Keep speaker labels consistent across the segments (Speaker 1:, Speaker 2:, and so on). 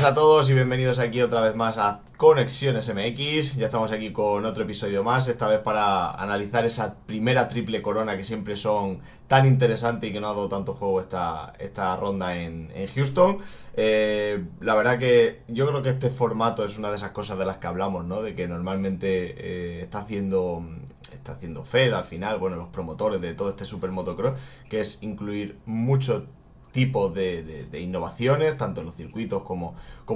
Speaker 1: buenas a todos y bienvenidos aquí otra vez más a Conexiones MX. Ya estamos aquí con otro episodio más, esta vez para analizar esa primera triple corona que siempre son tan interesantes y que no ha dado tanto juego esta ronda en Houston. La verdad que yo creo que este formato es una de esas cosas de las que hablamos, ¿no? De que normalmente está haciendo Fed al final, bueno, los promotores de todo este super motocross, que es incluir mucho tipo de innovaciones, tanto en los circuitos como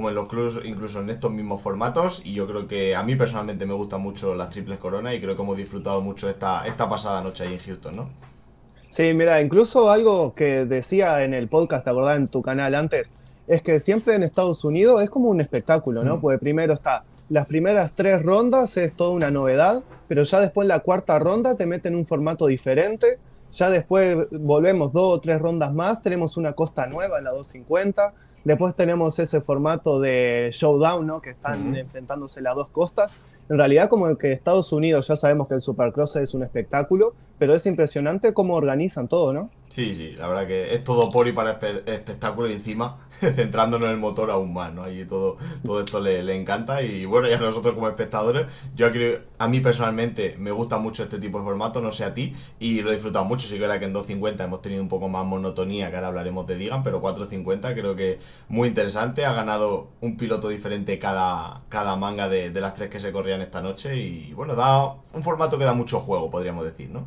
Speaker 1: en los clubs, incluso en estos mismos formatos. Y yo creo que a mí personalmente me gustan mucho las triples coronas y creo que hemos disfrutado mucho esta pasada noche ahí en Houston, ¿no?
Speaker 2: Sí, mira, incluso algo que decía en el podcast, ¿te acordás en tu canal antes? Es que siempre en Estados Unidos es como un espectáculo, ¿no? Porque primero está, las primeras tres rondas es toda una novedad, pero ya después en la cuarta ronda te meten un formato diferente, ya después volvemos dos o tres rondas más, tenemos una costa nueva en la 250, después tenemos ese formato de showdown, ¿no? Que están enfrentándose las dos costas. En realidad, como que Estados Unidos ya sabemos que el Supercross es un espectáculo, pero es impresionante cómo organizan todo, ¿no?
Speaker 1: Sí, sí, la verdad que es todo por y para espectáculo y encima centrándonos en el motor aún más, ¿no? Ahí todo esto le encanta y bueno, ya nosotros como espectadores, yo creo, a mí personalmente me gusta mucho este tipo de formato, no sé a ti, y lo he disfrutado mucho. Sí que es verdad que en 250 hemos tenido un poco más monotonía, que ahora hablaremos de Digan, pero 450 creo que muy interesante, ha ganado un piloto diferente cada manga de las tres que se corrían esta noche y bueno, da un formato que da mucho juego, podríamos decir, ¿no?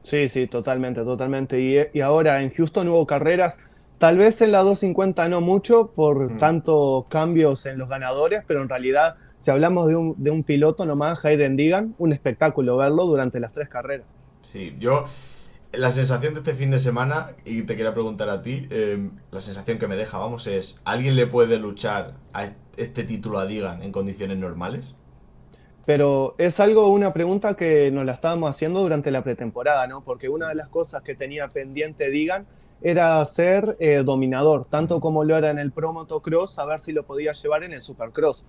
Speaker 2: Sí, sí, totalmente, totalmente. Y ahora en Houston hubo carreras, tal vez en la 250 no mucho por tantos cambios en los ganadores, pero en realidad, si hablamos de un piloto nomás, Hayden Deegan, un espectáculo verlo durante las tres carreras.
Speaker 1: Sí, la sensación de este fin de semana, y te quería preguntar a ti, la sensación que me deja, vamos, es, ¿alguien le puede luchar a este título a Digan en condiciones normales?
Speaker 2: Pero es algo, una pregunta que nos la estábamos haciendo durante la pretemporada, ¿no? Porque una de las cosas que tenía pendiente Digan era ser dominador, tanto como lo era en el Pro Motocross, a ver si lo podía llevar en el Supercross.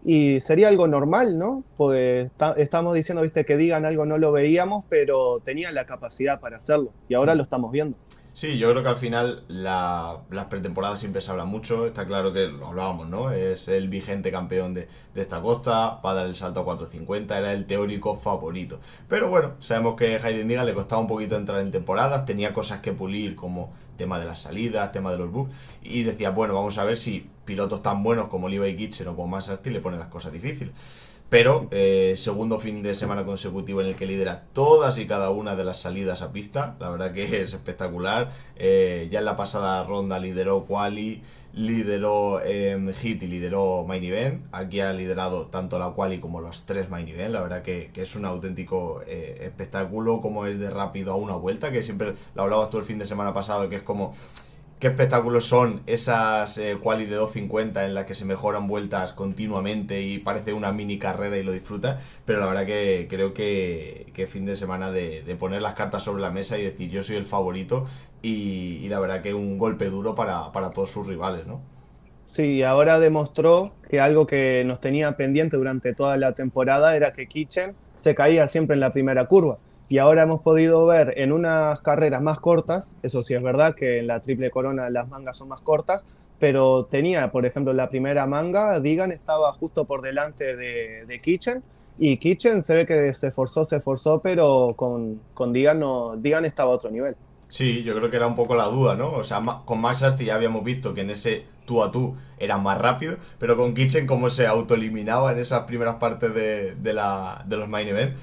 Speaker 2: Y sería algo normal, ¿no? Pues estamos diciendo, viste, que Digan algo no lo veíamos, pero tenía la capacidad para hacerlo. Y ahora lo estamos viendo.
Speaker 1: Sí, yo creo que al final las pretemporadas siempre se habla mucho, está claro que lo hablábamos, ¿no? Es el vigente campeón de esta costa, va a dar el salto a 450, era el teórico favorito. Pero bueno, sabemos que a Hayden Diga le costaba un poquito entrar en temporadas, tenía cosas que pulir como tema de las salidas, tema de los bugs, y decía, bueno, vamos a ver si pilotos tan buenos como Levi Kitchen o como Max Asti le ponen las cosas difíciles. Pero segundo fin de semana consecutivo en el que lidera todas y cada una de las salidas a pista. La verdad que es espectacular. Ya en la pasada ronda lideró Quali, lideró Hit y lideró Main Event. Aquí ha liderado tanto la Quali como los tres Main Event. La verdad que es un auténtico espectáculo, como es de rápido a una vuelta, que siempre lo hablabas tú el fin de semana pasado, que es como qué espectáculos son esas quali de 250 en las que se mejoran vueltas continuamente y parece una mini carrera y lo disfrutas. Pero la verdad que creo que fin de semana de poner las cartas sobre la mesa y decir yo soy el favorito y la verdad que un golpe duro para todos sus rivales, ¿no?
Speaker 2: Sí, ahora demostró que algo que nos tenía pendiente durante toda la temporada era que Kitchen se caía siempre en la primera curva. Y ahora hemos podido ver en unas carreras más cortas, eso sí es verdad que en la Triple Corona las mangas son más cortas, pero tenía, por ejemplo, la primera manga, Digan estaba justo por delante de Kitchen, y Kitchen se ve que se esforzó, pero con Digan, no, Digan estaba a otro nivel.
Speaker 1: Sí, yo creo que era un poco la duda, ¿no? O sea, con Max Asti ya habíamos visto que en ese tú a tú era más rápido, pero con Kitchen como se autoeliminaba en esas primeras partes de los main event,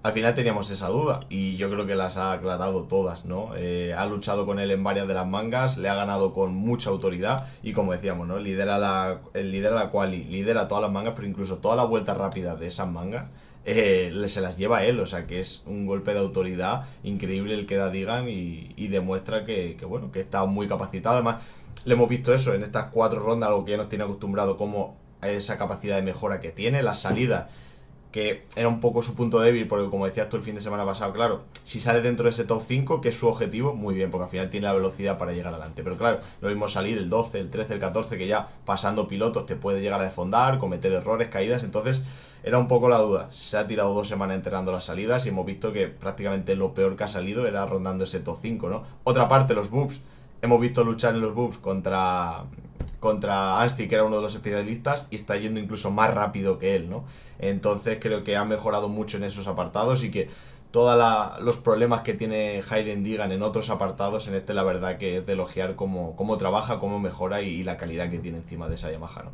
Speaker 1: al final teníamos esa duda y yo creo que las ha aclarado todas, ¿no? Ha luchado con él en varias de las mangas, le ha ganado con mucha autoridad y como decíamos, ¿no? Lidera la quali, lidera todas las mangas, pero incluso todas las vueltas rápidas de esas mangas se las lleva él, o sea que es un golpe de autoridad increíble el que da Digan y demuestra bueno, que está muy capacitado. Además, le hemos visto eso en estas cuatro rondas, algo que ya nos tiene acostumbrado, como esa capacidad de mejora que tiene, las salidas que era un poco su punto débil, porque como decías tú el fin de semana pasado, claro, si sale dentro de ese top 5 que es su objetivo, muy bien, porque al final tiene la velocidad para llegar adelante. Pero claro, lo mismo salir el 12, el 13, el 14, que ya pasando pilotos te puede llegar a desfondar, cometer errores, caídas, entonces era un poco la duda. Se ha tirado 2 semanas entrenando las salidas y hemos visto que prácticamente lo peor que ha salido era rondando ese top 5, ¿no? Otra parte, los boobs. Hemos visto luchar en los boobs contra Anstie, que era uno de los especialistas, y está yendo incluso más rápido que él, ¿no? Entonces creo que ha mejorado mucho en esos apartados y que todos los problemas que tiene Hayden Deegan en otros apartados, en este la verdad que es de elogiar cómo trabaja, cómo mejora y la calidad que tiene encima de esa Yamaha, ¿no?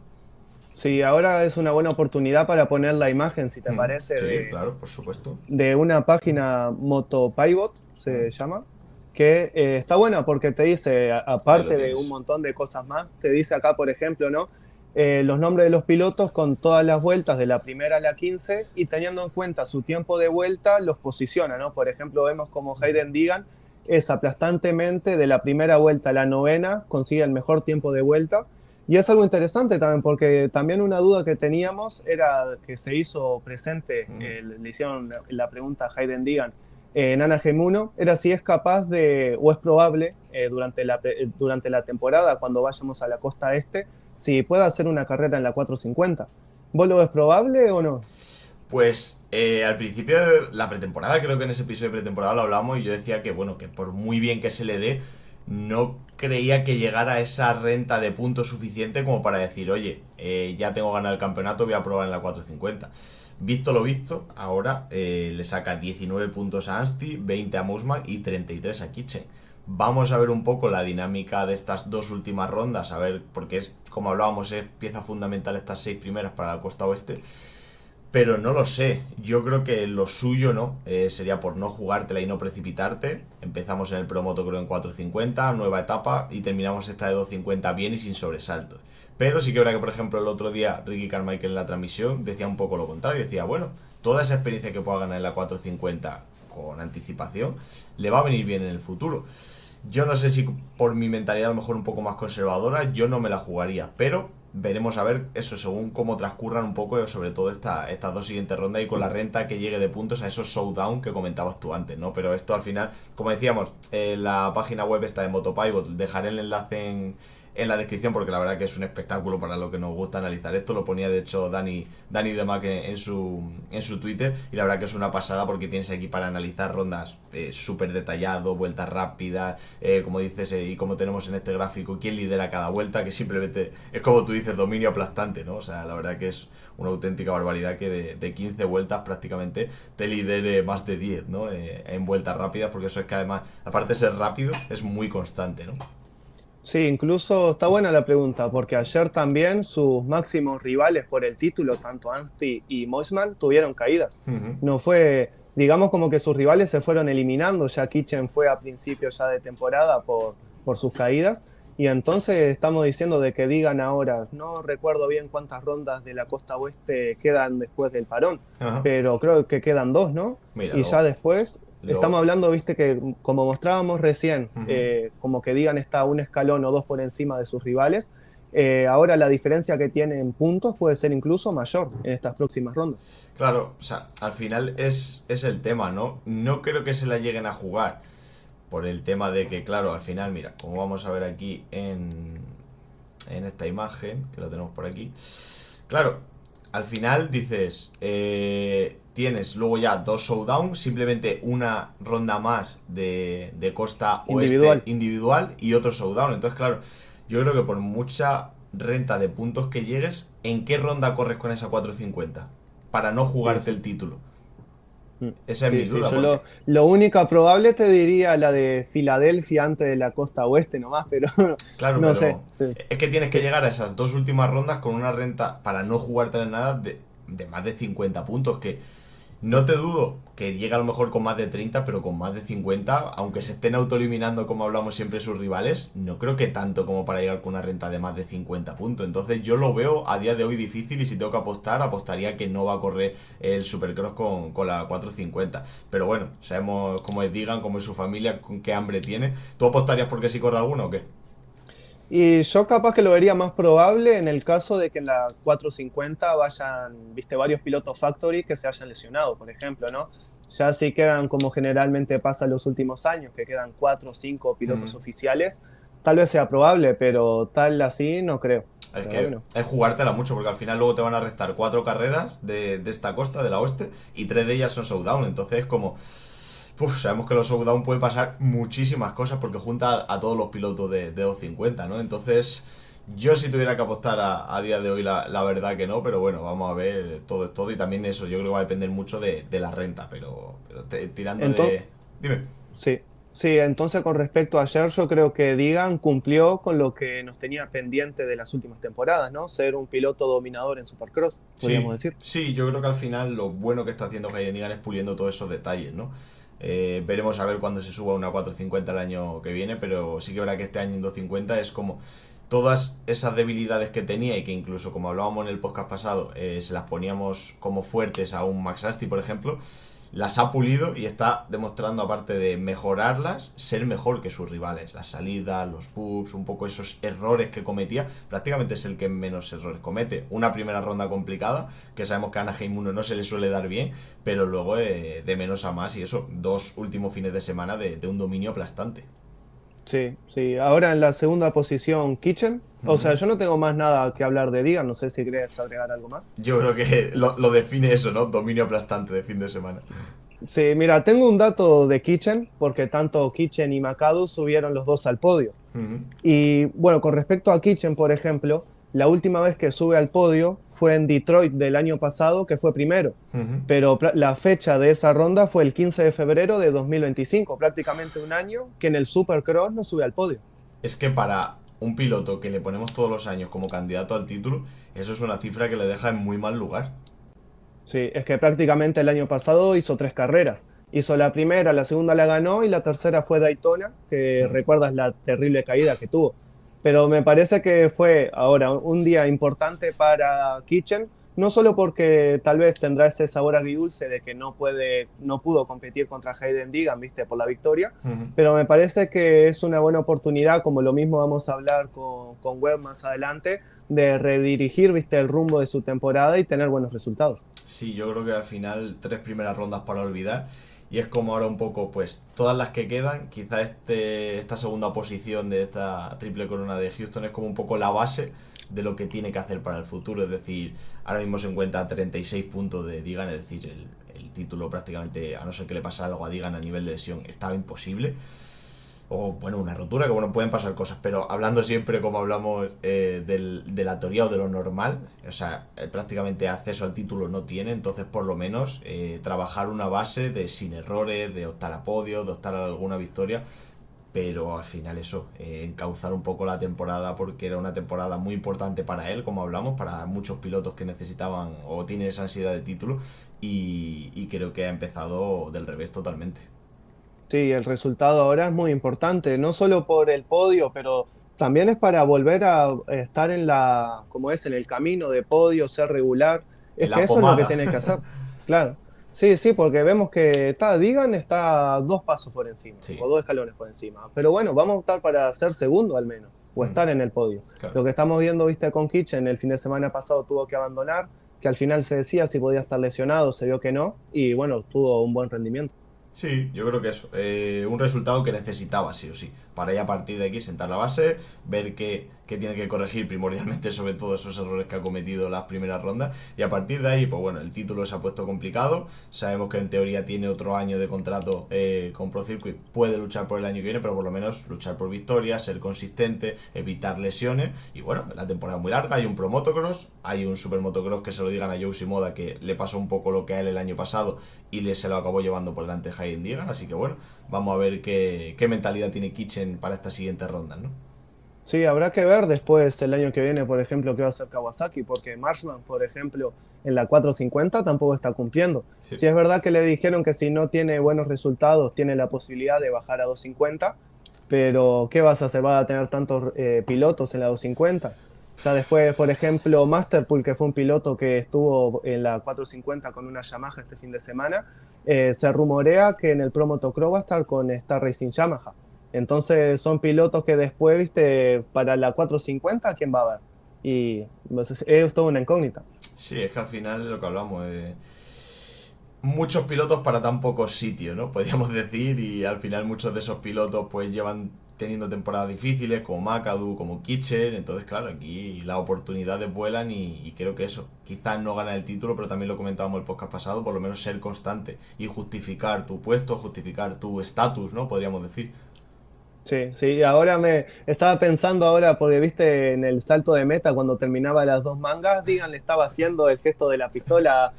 Speaker 2: Sí, ahora es una buena oportunidad para poner la imagen, si te parece,
Speaker 1: Sí, claro, por supuesto.
Speaker 2: de una página Motopivot, se llama, que está buena porque te dice,
Speaker 1: Ahí lo
Speaker 2: aparte de un
Speaker 1: tienes.
Speaker 2: montón de cosas más, te dice acá, por ejemplo, ¿no? Los nombres de los pilotos con todas las vueltas de la primera a la 15 y teniendo en cuenta su tiempo de vuelta, los posiciona, ¿no? Por ejemplo, vemos como Hayden Deegan es aplastantemente de la primera vuelta a la novena, consigue el mejor tiempo de vuelta. Y es algo interesante también, porque también una duda que teníamos era que se hizo presente, le hicieron la pregunta a Hayden Deegan en Anaheim 1, era si es capaz de, o es probable, durante la temporada, cuando vayamos a la costa este, si pueda hacer una carrera en la 450. ¿Vos lo ves probable o no?
Speaker 1: Pues al principio de la pretemporada, creo que en ese episodio de pretemporada lo hablamos y yo decía que bueno, que por muy bien que se le dé, no creía que llegara a esa renta de puntos suficiente como para decir, oye, ya tengo ganado el campeonato, voy a probar en la 450. Visto lo visto, ahora le saca 19 puntos a Anstie, 20 a Musman y 33 a Kitchen. Vamos a ver un poco la dinámica de estas dos últimas rondas, a ver, porque es, como hablábamos, es pieza fundamental estas 6 primeras para la costa oeste. Pero no lo sé, yo creo que lo suyo, ¿no? Sería por no jugártela y no precipitarte. Empezamos en el Promoto creo en 450, nueva etapa, y terminamos esta de 250 bien y sin sobresaltos. Pero sí que es verdad que, por ejemplo, el otro día Ricky Carmichael en la transmisión decía un poco lo contrario. Decía, bueno, toda esa experiencia que pueda ganar en la 450 con anticipación le va a venir bien en el futuro. Yo no sé si por mi mentalidad a lo mejor un poco más conservadora, yo no me la jugaría, pero veremos a ver eso según cómo transcurran un poco, sobre todo estas dos siguientes rondas y con la renta que llegue de puntos a esos showdown que comentabas tú antes, ¿no? Pero esto al final, como decíamos, la página web está de Motopivot, dejaré el enlace en la descripción porque la verdad que es un espectáculo para lo que nos gusta analizar esto. Lo ponía de hecho Dani Demac en su Twitter y la verdad que es una pasada porque tienes aquí para analizar rondas súper detallado, vueltas rápidas, como dices, y como tenemos en este gráfico, quién lidera cada vuelta, que simplemente es como tú dices, dominio aplastante, ¿no? O sea, la verdad que es una auténtica barbaridad que de 15 vueltas prácticamente te lidere más de 10, ¿no? En vueltas rápidas, porque eso es que además, aparte de ser rápido, es muy constante, ¿no?
Speaker 2: Sí, incluso está buena la pregunta, porque ayer también sus máximos rivales por el título, tanto Anstie y Moisman, tuvieron caídas.
Speaker 1: Uh-huh.
Speaker 2: No fue, digamos como que sus rivales se fueron eliminando, ya Kitchen fue a principios ya de temporada por sus caídas, y entonces estamos diciendo de que digan ahora, no recuerdo bien cuántas rondas de la costa oeste quedan después del parón,
Speaker 1: Uh-huh.
Speaker 2: pero creo que quedan dos, ¿no?
Speaker 1: Mira,
Speaker 2: Y ya después estamos
Speaker 1: lo
Speaker 2: hablando, viste, que como mostrábamos recién,
Speaker 1: uh-huh.
Speaker 2: como que Digan está un escalón o dos por encima de sus rivales, ahora la diferencia que tiene en puntos puede ser incluso mayor en estas próximas rondas.
Speaker 1: Claro, o sea, al final es el tema, ¿no? No creo que se la lleguen a jugar por el tema de que, claro, al final, mira, como vamos a ver aquí en esta imagen, que lo tenemos por aquí, claro, al final dices, tienes luego ya dos showdown, simplemente una ronda más de costa oeste
Speaker 2: Individual.
Speaker 1: individual y otro showdown. Entonces, claro, yo creo que por mucha renta de puntos que llegues, ¿en qué ronda corres con esa 450? Para no
Speaker 2: Sí,
Speaker 1: jugarte
Speaker 2: sí.
Speaker 1: el título.
Speaker 2: Mm.
Speaker 1: Esa es mi
Speaker 2: Sí, sí,
Speaker 1: duda,
Speaker 2: yo
Speaker 1: porque
Speaker 2: lo única probable te diría la de Filadelfia antes de la costa oeste nomás, pero
Speaker 1: claro,
Speaker 2: no sé.
Speaker 1: pero es que tienes que
Speaker 2: Sí.
Speaker 1: llegar a esas dos últimas rondas con una renta para no jugártela en nada de más de 50 puntos, que no te dudo que llegue a lo mejor con más de 30, pero con más de 50, aunque se estén autoeliminando como hablamos siempre sus rivales, no creo que tanto como para llegar con una renta de más de 50 puntos. Entonces yo lo veo a día de hoy difícil y si tengo que apostar, apostaría que no va a correr el Supercross con la 450. Pero bueno, sabemos cómo es Digan, cómo es su familia, con qué hambre tiene. ¿Tú apostarías porque si corre alguno o qué?
Speaker 2: Y yo capaz que lo vería más probable en el caso de que en la 450 vayan, viste, varios pilotos factory que se hayan lesionado, por ejemplo, ¿no? Ya si quedan como generalmente pasa en los últimos años, que quedan 4 o 5 pilotos
Speaker 1: Mm.
Speaker 2: oficiales, tal vez sea probable, pero tal así no creo.
Speaker 1: Es
Speaker 2: La verdad que
Speaker 1: que
Speaker 2: no.
Speaker 1: es jugártela mucho, porque al final luego te van a restar cuatro carreras de esta costa, de la oeste, y tres de ellas son showdown. Entonces es como, sabemos que los showdown puede pasar muchísimas cosas porque junta a todos los pilotos de 250, ¿no? Entonces Yo si tuviera que apostar a día de hoy, la verdad que no, pero bueno, vamos a ver, todo es todo y también eso, yo creo que va a depender mucho de la renta, pero tirando
Speaker 2: Entonces,
Speaker 1: de... Dime.
Speaker 2: sí, sí, entonces con respecto a ayer, yo creo que Digan cumplió con lo que nos tenía pendiente de las últimas temporadas, ¿no? Ser un piloto dominador en Supercross, podríamos
Speaker 1: Sí,
Speaker 2: decir.
Speaker 1: sí, yo creo que al final lo bueno que está haciendo Hayden Egan es puliendo todos esos detalles, ¿no? Veremos a ver cuándo se suba una 450 el año que viene, pero sí que verá que este año en 250 es como todas esas debilidades que tenía y que incluso como hablábamos en el podcast pasado se las poníamos como fuertes a un Max Asti, por ejemplo, las ha pulido y está demostrando, aparte de mejorarlas, ser mejor que sus rivales. Las salidas, los boops, un poco esos errores que cometía. Prácticamente es el que menos errores comete. Una primera ronda complicada, que sabemos que a Anaheim 1 no se le suele dar bien, pero luego de menos a más y eso, 2 últimos fines de semana de un dominio aplastante.
Speaker 2: Sí, sí. Ahora en la segunda posición, Kitchen. O sea, yo no tengo más nada que hablar de Digan, no sé si querés agregar algo más.
Speaker 1: Yo creo que lo define eso, ¿no? Dominio aplastante de fin de semana.
Speaker 2: Sí, mira, tengo un dato de Kitchen, porque tanto Kitchen y Macado subieron los dos al podio. Y bueno, con respecto a Kitchen, por ejemplo, la última vez que sube al podio fue en Detroit del año pasado, que fue primero. Pero la fecha de esa ronda fue el 15 de febrero de 2025, prácticamente un año que en el Supercross no sube al podio.
Speaker 1: Es que para un piloto que le ponemos todos los años como candidato al título, eso es una cifra que le deja en muy mal lugar.
Speaker 2: Sí, es que prácticamente el año pasado hizo tres carreras. Hizo la primera, la segunda la ganó y la tercera fue Daytona, que recuerdas la terrible caída que tuvo. Pero me parece que fue ahora un día importante para Kitchen, no solo porque tal vez tendrá ese sabor agridulce de que no pudo competir contra Hayden Deegan, viste, por la victoria, pero me parece que es una buena oportunidad, como lo mismo vamos a hablar con Webb más adelante, de redirigir, viste, el rumbo de su temporada y tener buenos resultados.
Speaker 1: Sí, yo creo que al final 3 primeras rondas para olvidar. Y es como ahora un poco, pues, todas las que quedan, quizá esta segunda posición de esta triple corona de Houston es como un poco la base de lo que tiene que hacer para el futuro. Es decir, ahora mismo se encuentra 36 puntos de Digan, es decir, el título prácticamente, a no ser que le pasara algo a Digan a nivel de lesión, estaba imposible. O bueno, una rotura, que bueno, pueden pasar cosas, pero hablando siempre como hablamos de la teoría o de lo normal, o sea, prácticamente acceso al título no tiene, entonces por lo menos trabajar una base de sin errores, de optar a podio, de optar a alguna victoria, pero al final eso, encauzar un poco la temporada porque era una temporada muy importante para él, como hablamos, para muchos pilotos que necesitaban o tienen esa ansiedad de título y creo que ha empezado del revés totalmente.
Speaker 2: Sí, el resultado ahora es muy importante, no solo por el podio, pero también es para volver a estar en como es, en el camino de podio, ser regular.
Speaker 1: En
Speaker 2: Es que
Speaker 1: la
Speaker 2: eso es lo que
Speaker 1: pomada.
Speaker 2: tiene que hacer. Claro. Sí, sí, porque vemos que Digan está dos pasos por encima,
Speaker 1: Sí,
Speaker 2: o dos escalones por encima. Pero bueno, vamos a optar para ser segundo al menos, o estar en el podio.
Speaker 1: claro.
Speaker 2: Lo que estamos viendo, viste, con Kitchen, el fin de semana pasado tuvo que abandonar, que al final se decía si podía estar lesionado, se vio que no, y bueno, tuvo un buen rendimiento.
Speaker 1: Sí, yo creo que eso. Un resultado que necesitaba, sí o sí. Para ya a partir de aquí sentar la base, ver qué tiene que corregir primordialmente, sobre todo esos errores que ha cometido las primeras rondas. Y a partir de ahí, pues bueno, el título se ha puesto complicado. Sabemos que en teoría tiene otro año de contrato con Pro Circuit. Puede luchar por el año que viene, pero por lo menos luchar por victorias, ser consistente, evitar lesiones. Y bueno, la temporada es muy larga. Hay un Pro Motocross, hay un Super Motocross que se lo digan a Joe Shimoda, que le pasó un poco lo que a él el año pasado y se lo acabó llevando por delante Hayden Deegan, así que bueno, vamos a ver qué mentalidad tiene Kitchen para esta siguiente ronda, ¿no?
Speaker 2: Sí, habrá que ver después el año que viene, por ejemplo, qué va a hacer Kawasaki, porque Marshman, por ejemplo, en la 450 tampoco está cumpliendo.
Speaker 1: Sí.
Speaker 2: Sí es verdad que le dijeron que si no tiene buenos resultados, tiene la posibilidad de bajar a 250, pero ¿qué vas a hacer? ¿Va a tener tantos pilotos en la 250? O sea, después, por ejemplo, Masterpool, que fue un piloto que estuvo en la 450 con una Yamaha este fin de semana, se rumorea que en el Pro Motocross va a estar con Star Racing Yamaha. Entonces son pilotos que después, viste, para la 450, ¿quién va a ver? Y pues, es toda una incógnita.
Speaker 1: Sí, es que al final es lo que hablamos, muchos pilotos para tan pocos sitios, ¿no? Podríamos decir, y al final muchos de esos pilotos pues llevan teniendo temporadas difíciles, como McAdoo, como Kitchen, entonces claro, aquí las oportunidades vuelan y creo que eso, quizás no gana el título, pero también lo comentábamos el podcast pasado, por lo menos ser constante y justificar tu puesto, justificar tu estatus, ¿no? Podríamos decir.
Speaker 2: Sí, sí, ahora me estaba pensando ahora, porque viste en el salto de meta cuando terminaba las dos mangas, Digan le estaba haciendo el gesto de la pistola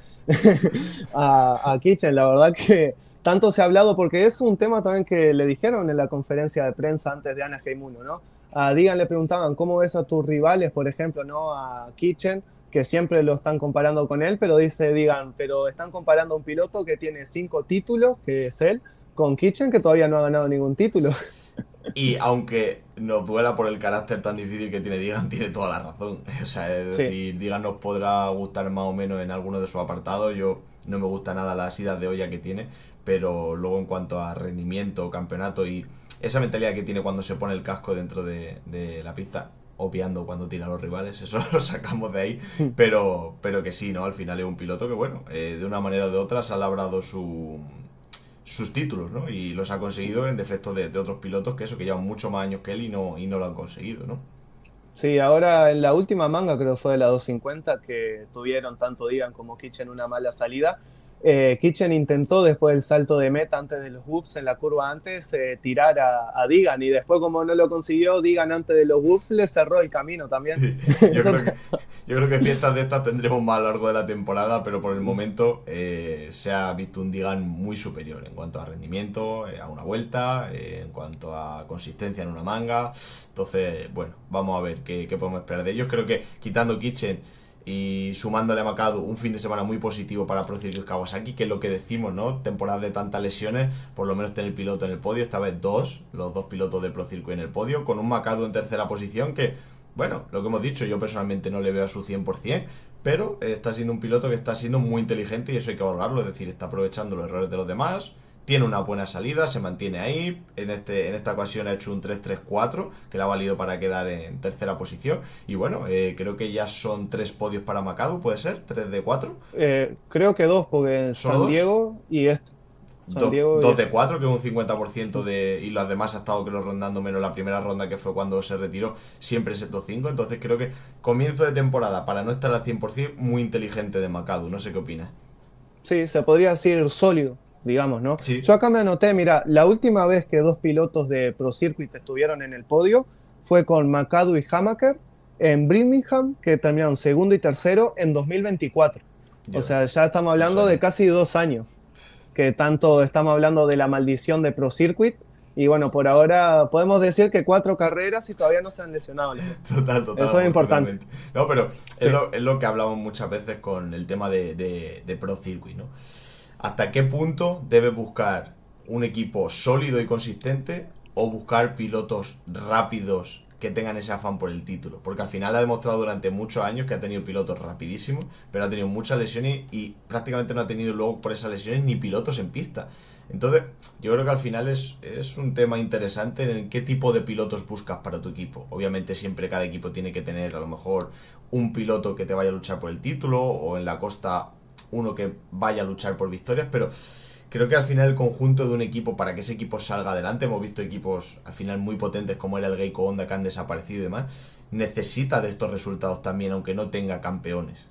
Speaker 2: a Kitchen, la verdad que tanto se ha hablado, porque es un tema también que le dijeron en la conferencia de prensa antes de Anaheim 1, ¿no? A Digan le preguntaban, ¿cómo ves a tus rivales, por ejemplo, ¿no? A Kitchen, que siempre lo están comparando con él, pero dice Digan, pero están comparando a un piloto que tiene 5 títulos, que es él, con Kitchen, que todavía no ha ganado ningún título.
Speaker 1: Y aunque nos duela por el carácter tan difícil que tiene Digan, tiene toda la razón. O sea, es
Speaker 2: Sí.
Speaker 1: decir, Digan nos podrá gustar más o menos en alguno de sus apartados. Yo no me gusta nada las idas de olla que tiene, pero luego en cuanto a rendimiento, campeonato y esa mentalidad que tiene cuando se pone el casco dentro de la pista, obviando cuando tira a los rivales, eso lo sacamos de ahí, pero que sí, ¿no? Al final es un piloto que, bueno, de una manera o de otra se ha labrado sus títulos, ¿no? Y los ha conseguido en defecto de otros pilotos que eso, que llevan mucho más años que él y no lo han conseguido, ¿no?
Speaker 2: Sí, ahora en la última manga, creo que fue de la 250, que tuvieron tanto Digan como Kitchen una mala salida. Kitchen intentó después del salto de meta antes de los whoops en la curva antes tirar a Digan y después como no lo consiguió, Digan antes de los whoops le cerró el camino también.
Speaker 1: Yo
Speaker 2: Eso
Speaker 1: creo que, yo creo que fiestas de estas tendremos más a lo largo de la temporada, pero por el momento se ha visto un Digan muy superior en cuanto a rendimiento, a una vuelta, en cuanto a consistencia en una manga. Entonces, bueno, vamos a ver qué podemos esperar de ellos. Creo que quitando Kitchen y sumándole a Makadu un fin de semana muy positivo para Pro Circuit Kawasaki, que es lo que decimos, ¿no? Temporada de tantas lesiones, por lo menos tener piloto en el podio, esta vez los dos pilotos de Pro Circuit en el podio, con un Makadu en tercera posición que, bueno, lo que hemos dicho, yo personalmente no le veo a su 100%, pero está siendo un piloto que está siendo muy inteligente y eso hay que valorarlo, es decir, está aprovechando los errores de los demás, tiene una buena salida, se mantiene ahí. En esta ocasión ha hecho un 3-3-4 que le ha valido para quedar en tercera posición. Y bueno, creo que ya son 3 podios para Macado, ¿puede ser? ¿3 de 4?
Speaker 2: creo que dos, porque
Speaker 1: ¿Solo
Speaker 2: San
Speaker 1: dos?
Speaker 2: Diego y este. San Diego y
Speaker 1: Dos de
Speaker 2: este.
Speaker 1: 4 que es un 50% de. Y los demás ha estado, creo, rondando menos la primera ronda, que fue cuando se retiró, siempre ese top 5. Entonces creo que comienzo de temporada, para no estar al 100%, muy inteligente de Macado. No sé qué opinas.
Speaker 2: Sí, se podría decir sólido, digamos, ¿no?
Speaker 1: Sí,
Speaker 2: Yo acá me anoté, mira, la última vez que dos pilotos de Pro Circuit estuvieron en el podio fue con McAdoo y Hamaker en Birmingham, que terminaron segundo y tercero en 2024. O
Speaker 1: yo.
Speaker 2: sea, ya estamos
Speaker 1: 2 años.
Speaker 2: hablando de casi 2 años, que tanto estamos hablando de la maldición de Pro Circuit. Y bueno, por ahora podemos decir que 4 carreras y todavía no se han lesionado los dos.
Speaker 1: Total,
Speaker 2: Eso es importante.
Speaker 1: afortunadamente. No, pero es
Speaker 2: Sí.
Speaker 1: lo, es lo que hablamos muchas veces con el tema de Pro Circuit, ¿no? ¿Hasta qué punto debes buscar un equipo sólido y consistente o buscar pilotos rápidos que tengan ese afán por el título? Porque al final ha demostrado durante muchos años que ha tenido pilotos rapidísimos, pero ha tenido muchas lesiones y prácticamente no ha tenido luego por esas lesiones ni pilotos en pista. Entonces, yo creo que al final es un tema interesante en qué tipo de pilotos buscas para tu equipo. Obviamente siempre cada equipo tiene que tener a lo mejor un piloto que te vaya a luchar por el título o en la costa uno que vaya a luchar por victorias, pero creo que al final el conjunto de un equipo, para que ese equipo salga adelante, hemos visto equipos al final muy potentes como era el Geico Honda que han desaparecido y demás, necesita de estos resultados también, aunque no tenga campeones.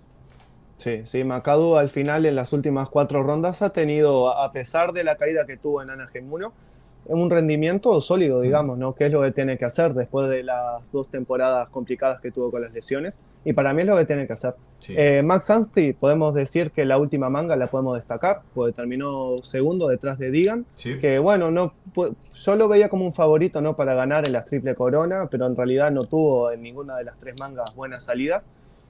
Speaker 2: Sí, sí, McAdoo al final en las últimas 4 rondas ha tenido, a pesar de la caída que tuvo en Anaheim 1, un rendimiento sólido,
Speaker 1: Hmm,
Speaker 2: digamos, ¿no? Que es lo que tiene que hacer después de las 2 temporadas complicadas que tuvo con las lesiones. Y para mí es lo que tiene que hacer.
Speaker 1: sí,
Speaker 2: Max Anstey, podemos decir que la última manga la podemos destacar, porque terminó segundo detrás de Digan,
Speaker 1: sí.
Speaker 2: que bueno, no, yo lo veía como un favorito, ¿no? Para ganar en las triple corona, pero en realidad no tuvo en ninguna de las 3 mangas buenas salidas.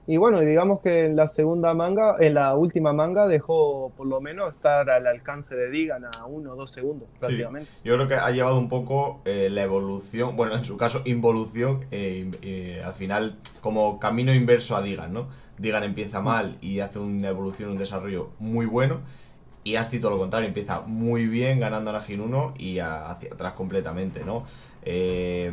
Speaker 2: Y bueno, y digamos que en la segunda manga, en la última manga, dejó por lo menos estar al alcance de Digan a 1 o 2 segundos
Speaker 1: Sí,
Speaker 2: prácticamente.
Speaker 1: yo creo que ha llevado un poco la evolución, bueno, en su caso involución, al final como camino inverso a Digan, ¿no? Digan empieza mal y hace una evolución, un desarrollo muy bueno, y Asti todo lo contrario, empieza muy bien ganando a Najin 1 y hacia atrás completamente, ¿no? Eh,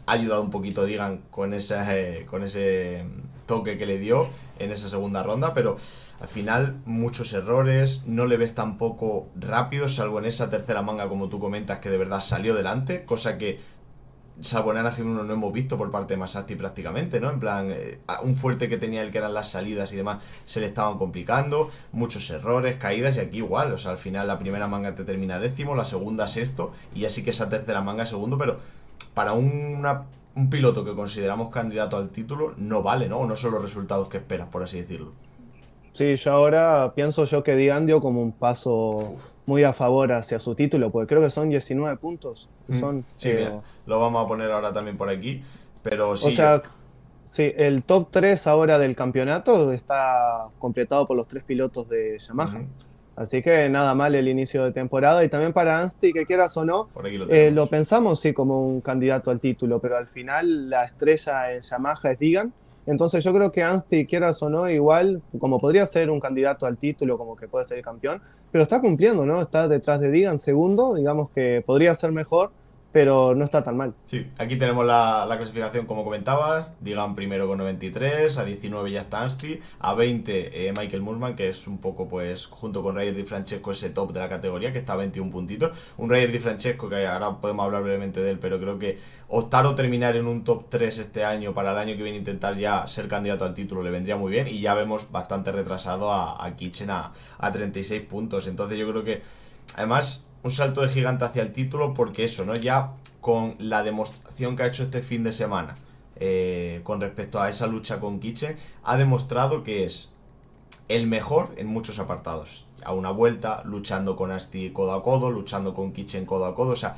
Speaker 1: ha ayudado un poquito Digan con ese toque que le dio en esa segunda ronda, pero al final muchos errores, no le ves tampoco rápido, salvo en esa tercera manga como tú comentas que de verdad salió delante, cosa que salvo en Anaheim 1 no hemos visto por parte de Masati prácticamente, ¿no? En plan, un fuerte que tenía él que eran las salidas y demás se le estaban complicando, muchos errores, caídas y aquí igual, o sea, al final la primera manga te termina décimo, la segunda sexto y así que esa tercera manga segundo, pero para un piloto que consideramos candidato al título, no vale, ¿no? O no son los resultados que esperas, por así decirlo.
Speaker 2: Sí, yo ahora pienso yo que Digan dio como un paso
Speaker 1: Uf.
Speaker 2: muy a favor hacia su título, porque creo que son 19 puntos. Son,
Speaker 1: Sí, mira, lo vamos a poner ahora también por aquí. Pero
Speaker 2: o
Speaker 1: sí, yo.
Speaker 2: sea, sí, el top 3 ahora del campeonato está completado por los tres pilotos de Yamaha.
Speaker 1: Ujú,
Speaker 2: Así que nada mal el inicio de temporada. Y también para Anstey, que quieras o no,
Speaker 1: por aquí lo
Speaker 2: lo
Speaker 1: tenemos.
Speaker 2: pensamos sí como un candidato al título, pero al final la estrella en Yamaha es Digan. Entonces yo creo que Anstey, quieras o no, igual, como podría ser un candidato al título, como que puede ser el campeón, pero está cumpliendo, ¿no? Está detrás de Digan segundo, digamos que podría ser mejor, pero no está tan mal.
Speaker 1: Sí, aquí tenemos la clasificación como comentabas. Digan primero con 93, a 19 ya está Anstey, a 20 Michael Mussman, que es un poco pues junto con Ryder Di Francesco ese top de la categoría, que está a 21 puntitos. Un Ryder Di Francesco que ahora podemos hablar brevemente de él, pero creo que optar o terminar en un top 3 este año para el año que viene intentar ya ser candidato al título le vendría muy bien, y ya vemos bastante retrasado a Kitchen a 36 puntos. Entonces yo creo que además un salto de gigante hacia el título, porque eso, ¿no? Ya con la demostración que ha hecho este fin de semana con respecto a esa lucha con Kitchen, ha demostrado que es el mejor en muchos apartados. A una vuelta, luchando con Asti codo a codo, luchando con Kitchen codo a codo, o sea,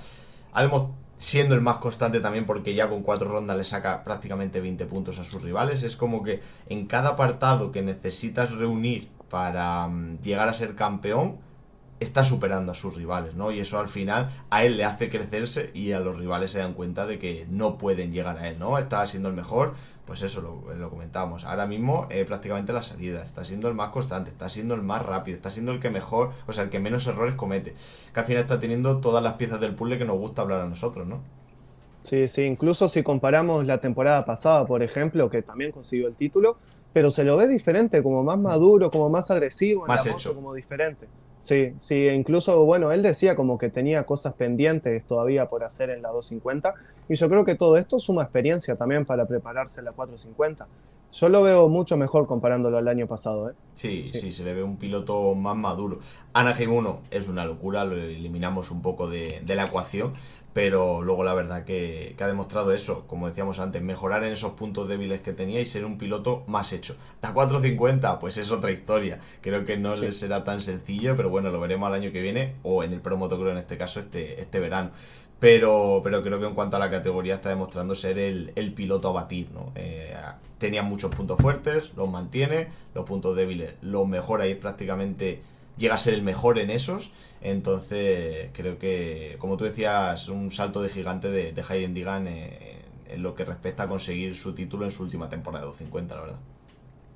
Speaker 1: siendo el más constante también, porque ya con 4 rondas le saca prácticamente 20 puntos a sus rivales. Es como que en cada apartado que necesitas reunir para llegar a ser campeón, está superando a sus rivales, ¿no? Y eso al final a él le hace crecerse, y a los rivales se dan cuenta de que no pueden llegar a él, ¿no? Está siendo el mejor, pues eso lo comentábamos. Ahora mismo prácticamente la salida, está siendo el más constante, está siendo el más rápido, está siendo el que mejor, o sea, el que menos errores comete. Que al final está teniendo todas las piezas del puzzle que nos gusta hablar a nosotros, ¿no?
Speaker 2: Sí, sí, incluso si comparamos la temporada pasada, por ejemplo, que también consiguió el título, pero se lo ve diferente, como más maduro, como más agresivo en la
Speaker 1: Más
Speaker 2: moto,
Speaker 1: hecho.
Speaker 2: como diferente. Sí, sí, e incluso, bueno, él decía como que tenía cosas pendientes todavía por hacer en la 250, y yo creo que todo esto suma experiencia también para prepararse en la 450. Yo lo veo mucho mejor comparándolo al año pasado, ¿eh?
Speaker 1: Sí,
Speaker 2: Sí.
Speaker 1: sí, se le ve un piloto más maduro. Anaheim 1 es una locura, lo eliminamos un poco de la ecuación, pero luego la verdad que ha demostrado eso, como decíamos antes, mejorar en esos puntos débiles que tenía y ser un piloto más hecho. La 450, pues es otra historia. Creo que no le
Speaker 2: Sí.
Speaker 1: será tan sencillo, pero bueno, lo veremos al año que viene, o en el Pro Motocross en este caso, este verano. Pero creo que en cuanto a la categoría está demostrando ser el piloto a batir, ¿no? Tenía muchos puntos fuertes, los mantiene, los puntos débiles los mejora, y prácticamente llega a ser el mejor en esos. Entonces creo que, como tú decías, un salto de gigante de Hayden Digan en lo que respecta a conseguir su título en su última temporada de 250, la verdad.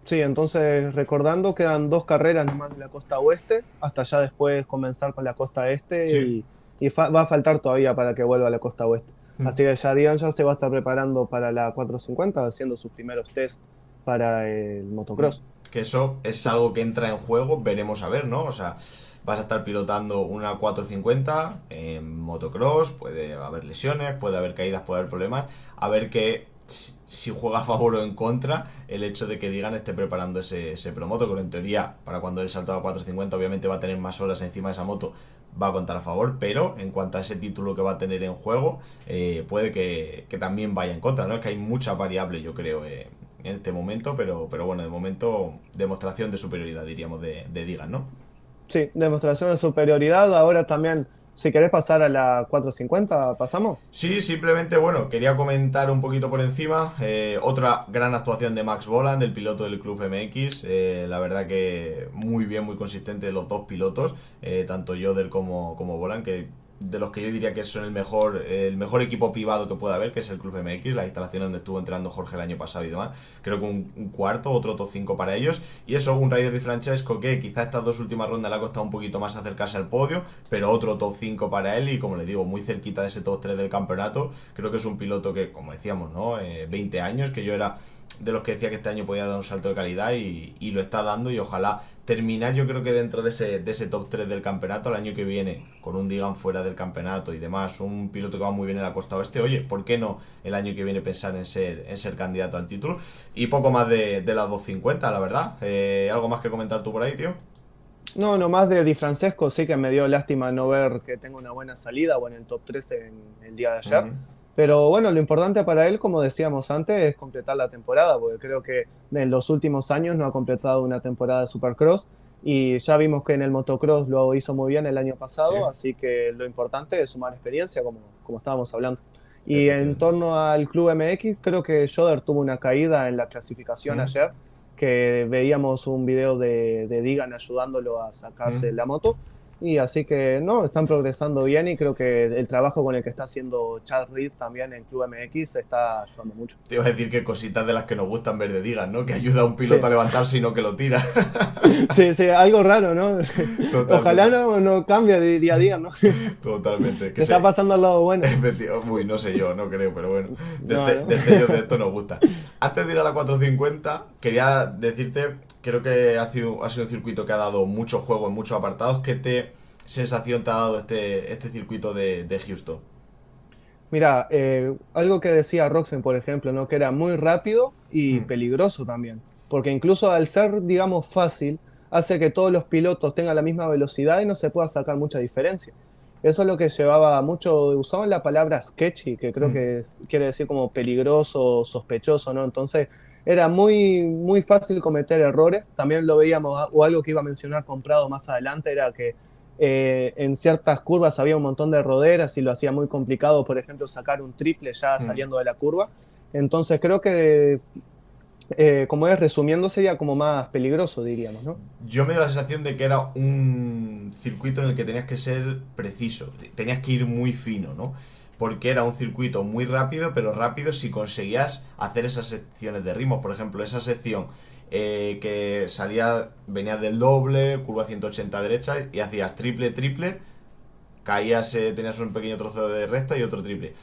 Speaker 2: Sí, entonces recordando, quedan dos carreras nomás de la costa oeste, hasta ya después comenzar con la costa este
Speaker 1: Sí.
Speaker 2: y va a faltar todavía para que vuelva a la costa oeste. Así que ya Dion ya se va a estar preparando para la 450, haciendo sus primeros test para el motocross.
Speaker 1: Que eso es algo que entra en juego, veremos a ver, ¿no? O sea, vas a estar pilotando una 450 en motocross, puede haber lesiones, puede haber caídas, puede haber problemas, a ver que si juega a favor o en contra el hecho de que Digan esté preparando ese promoto, que en teoría para cuando él salta a 450 obviamente va a tener más horas encima de esa moto, va a contar a favor, pero en cuanto a ese título que va a tener en juego, puede que también vaya en contra, ¿no? Es que hay mucha variable, yo creo, en este momento, pero bueno, de momento demostración de superioridad, diríamos, de Digan, ¿no?
Speaker 2: Sí, demostración de superioridad. Ahora también, si querés pasar a la 450, ¿pasamos?
Speaker 1: Sí, simplemente, bueno, quería comentar un poquito por encima. Otra gran actuación de Max Voland, del piloto del Club MX. La verdad que muy bien, muy consistente los dos pilotos, tanto Yoder como Voland, que de los que yo diría que son el mejor equipo privado que puede haber, que es el Club MX, la instalación donde estuvo entrenando Jorge el año pasado y demás. Creo que un cuarto, otro top 5 para ellos. Y eso, un Ryder Di Francesco que quizá estas dos últimas rondas le ha costado un poquito más acercarse al podio, pero otro top 5 para él, y como le digo, muy cerquita de ese top 3 del campeonato. Creo que es un piloto que, como decíamos, ¿no? 20 años, que yo era de los que decía que este año podía dar un salto de calidad, y lo está dando, y ojalá terminar, yo creo que dentro de ese top 3 del campeonato el año que viene, con un Digan fuera del campeonato y demás, un piloto que va muy bien en la costa oeste. Oye, ¿por qué no el año que viene pensar en ser candidato al título? Y poco más de las 250, la verdad. ¿Algo más que comentar tú por ahí, tío?
Speaker 2: No, nomás de Di Francesco, sí que me dio lástima no ver que tenga una buena salida o en el top 3 en el día de ayer.
Speaker 1: Ujú.
Speaker 2: Pero bueno, lo importante para él, como decíamos antes, es completar la temporada, porque creo que en los últimos años no ha completado una temporada de Supercross y ya vimos que en el motocross lo hizo muy bien el año pasado,
Speaker 1: Sí,
Speaker 2: así que lo importante es sumar experiencia, como estábamos hablando. Y en
Speaker 1: efectivamente.
Speaker 2: torno al Club MX, creo que Joder tuvo una caída en la clasificación
Speaker 1: Mm,
Speaker 2: ayer, que veíamos un video de Digan ayudándolo a sacarse
Speaker 1: mm.
Speaker 2: la moto. Y así que no, están progresando bien y creo que el trabajo con el que está haciendo Chad Reed también en Club MX está ayudando mucho.
Speaker 1: Te iba a decir que cositas de las que nos gustan ver de Digan, ¿no? Que ayuda a un piloto
Speaker 2: Sí,
Speaker 1: a levantarse y no que lo tira.
Speaker 2: sí, sí, algo raro, ¿no? Ojalá
Speaker 1: Totalmente.
Speaker 2: no cambie de día a día, ¿no?
Speaker 1: Totalmente. Que
Speaker 2: Se está
Speaker 1: se...
Speaker 2: pasando al lado bueno.
Speaker 1: Uy, no sé yo, no creo, pero bueno.
Speaker 2: No, no.
Speaker 1: Destellos de esto nos gusta. Antes de ir a la 450, quería decirte, creo que ha sido un circuito que ha dado mucho juego en muchos apartados. ¿Qué sensación te ha dado este circuito de Houston?
Speaker 2: Mira, algo que decía Roxen, por ejemplo, ¿no? Que era muy rápido y
Speaker 1: Hmm.
Speaker 2: peligroso también. Porque incluso al ser, digamos, fácil, hace que todos los pilotos tengan la misma velocidad y no se pueda sacar mucha diferencia. Eso es lo que llevaba mucho, usaban la palabra sketchy, que creo
Speaker 1: Hmm.
Speaker 2: que quiere decir como peligroso, sospechoso, ¿no? Entonces era muy fácil cometer errores. También lo veíamos, o algo que iba a mencionar comprado más adelante, era que en ciertas curvas había un montón de roderas y lo hacía muy complicado, por ejemplo, sacar un triple ya
Speaker 1: Hmm.
Speaker 2: saliendo de la curva. Entonces creo que, como es resumiendo, sería como más peligroso, diríamos, ¿no?
Speaker 1: Yo me dio la sensación de que era un circuito en el que tenías que ser preciso, tenías que ir muy fino, ¿no? Porque era un circuito muy rápido, pero rápido si conseguías hacer esas secciones de ritmo. Por ejemplo, esa sección que venía del doble, curva 180 derecha, y hacías triple, triple, caías, tenías un pequeño trozo de recta y otro triple.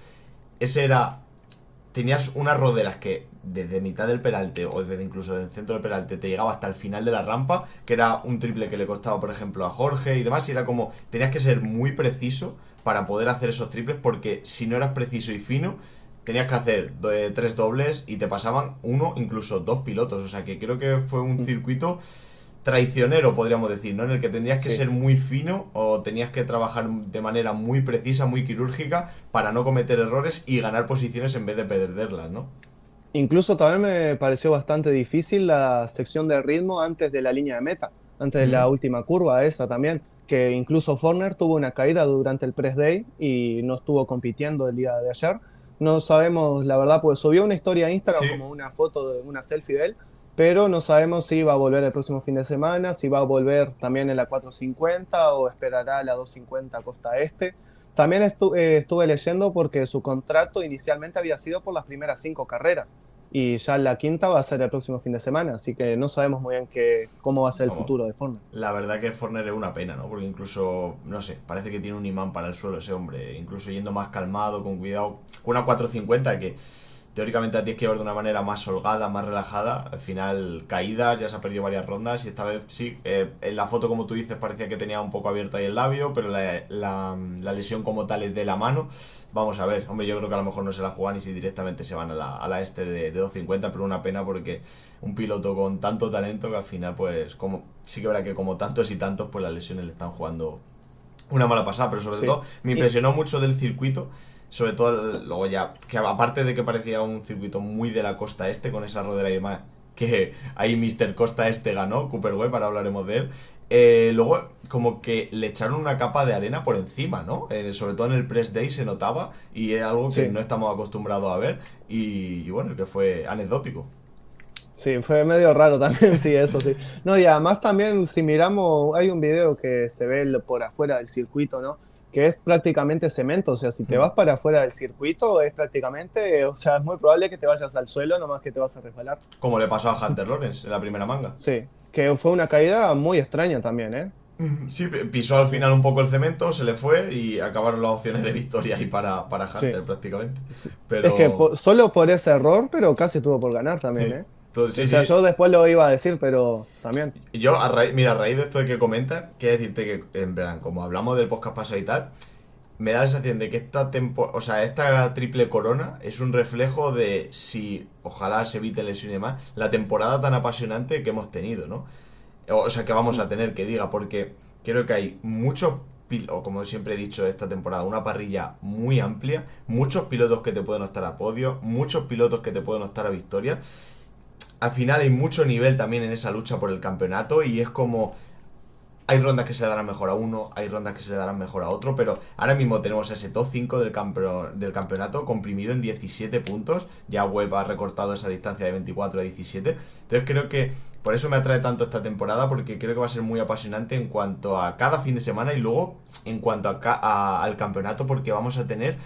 Speaker 1: Ese era Tenías unas roderas que desde mitad del peralte o desde incluso del centro del peralte te llegaba hasta el final de la rampa, que era un triple que le costaba, por ejemplo, a Jorge y demás, y era como, tenías que ser muy preciso para poder hacer esos triples, porque si no eras preciso y fino, tenías que hacer tres dobles y te pasaban uno, incluso dos pilotos, o sea que creo que fue un circuito traicionero, podríamos decir, ¿no? En el que tenías que
Speaker 2: Sí.
Speaker 1: ser muy fino o tenías que trabajar de manera muy precisa, muy quirúrgica, para no cometer errores y ganar posiciones en vez de perderlas, ¿no?
Speaker 2: Incluso también me pareció bastante difícil la sección de ritmo antes de la línea de meta, antes de la
Speaker 1: Mm.
Speaker 2: última curva, esa también, que incluso Forner tuvo una caída durante el press day y no estuvo compitiendo el día de ayer. No sabemos, la verdad, pues subió una historia a Instagram
Speaker 1: Sí,
Speaker 2: como una foto de una selfie de él, pero no sabemos si va a volver el próximo fin de semana, si va a volver también en la 450 o esperará la 250 costa este. También estuve leyendo porque su contrato inicialmente había sido por las primeras 5 carreras y ya la quinta va a ser el próximo fin de semana, así que no sabemos muy bien cómo va a ser el
Speaker 1: vamos.
Speaker 2: futuro de Fortnite.
Speaker 1: La verdad que Forner es una pena, ¿no? Porque incluso, no sé, parece que tiene un imán para el suelo ese hombre. Incluso yendo más calmado, con cuidado. Con una 450 que teóricamente la tienes que llevar de una manera más holgada, más relajada. Al final, caídas, ya se ha perdido varias rondas y esta vez sí. En la foto, como tú dices, parecía que tenía un poco abierto ahí el labio, pero la lesión como tal es de la mano. Vamos a ver, hombre, yo creo que a lo mejor no se la juegan y si directamente se van a la este de 250, pero una pena porque un piloto con tanto talento que al final, pues, como sí que verá que como tantos y tantos, pues las lesiones le están jugando una mala pasada, pero sobre
Speaker 2: Sí.
Speaker 1: todo me
Speaker 2: Y,
Speaker 1: impresionó mucho del circuito, sobre todo luego ya, que aparte de que parecía un circuito muy de la costa este, con esa rodera y demás, que ahí Mr. Costa Este ganó, Cooper Webb, ahora hablaremos de él. Luego, como que le echaron una capa de arena por encima, ¿no? Sobre todo en el press day se notaba y es algo que
Speaker 2: sí,
Speaker 1: no estamos acostumbrados a ver y bueno, que fue anecdótico.
Speaker 2: sí, fue medio raro también, sí, eso sí. No, y además también si miramos, hay un video que se ve por afuera del circuito, ¿no? Que es prácticamente cemento, o sea, si te
Speaker 1: Hmm.
Speaker 2: vas para afuera del circuito es prácticamente, o sea, es muy probable que te vayas al suelo, nomás que te vas a resbalar.
Speaker 1: Como le pasó a Hunter Lawrence en la primera manga.
Speaker 2: Sí, que fue una caída muy extraña también, ¿eh?
Speaker 1: Sí, pisó al
Speaker 2: Sí,
Speaker 1: final un poco el cemento, se le fue y acabaron las opciones de victoria ahí para
Speaker 2: sí.
Speaker 1: Hunter prácticamente.
Speaker 2: Es que
Speaker 1: Pero
Speaker 2: solo por ese error, pero casi estuvo por ganar también,
Speaker 1: sí,
Speaker 2: ¿eh?
Speaker 1: sí,
Speaker 2: O sea,
Speaker 1: sí.
Speaker 2: yo después lo iba a decir, pero también.
Speaker 1: Yo, mira, a raíz de esto que comentas, quiero decirte que, en plan, como hablamos del podcast pasado y tal, me da la sensación de que o sea, esta triple corona es un reflejo de si, ojalá se evite lesión y demás, la temporada tan apasionante que hemos tenido, ¿no? O sea, que vamos
Speaker 2: Mm,
Speaker 1: a tener, que diga, porque creo que hay muchos o como siempre he dicho esta temporada, una parrilla muy amplia, muchos pilotos que te pueden optar a podio, muchos pilotos que te pueden optar a victoria. Al final hay mucho nivel también en esa lucha por el campeonato y es como hay rondas que se le darán mejor a uno, hay rondas que se le darán mejor a otro, pero ahora mismo tenemos ese top 5 del campeonato comprimido en 17 puntos. Ya Webb ha recortado esa distancia de 24 a 17. Entonces creo que por eso me atrae tanto esta temporada, porque creo que va a ser muy apasionante en cuanto a cada fin de semana y luego en cuanto al campeonato, porque vamos a tener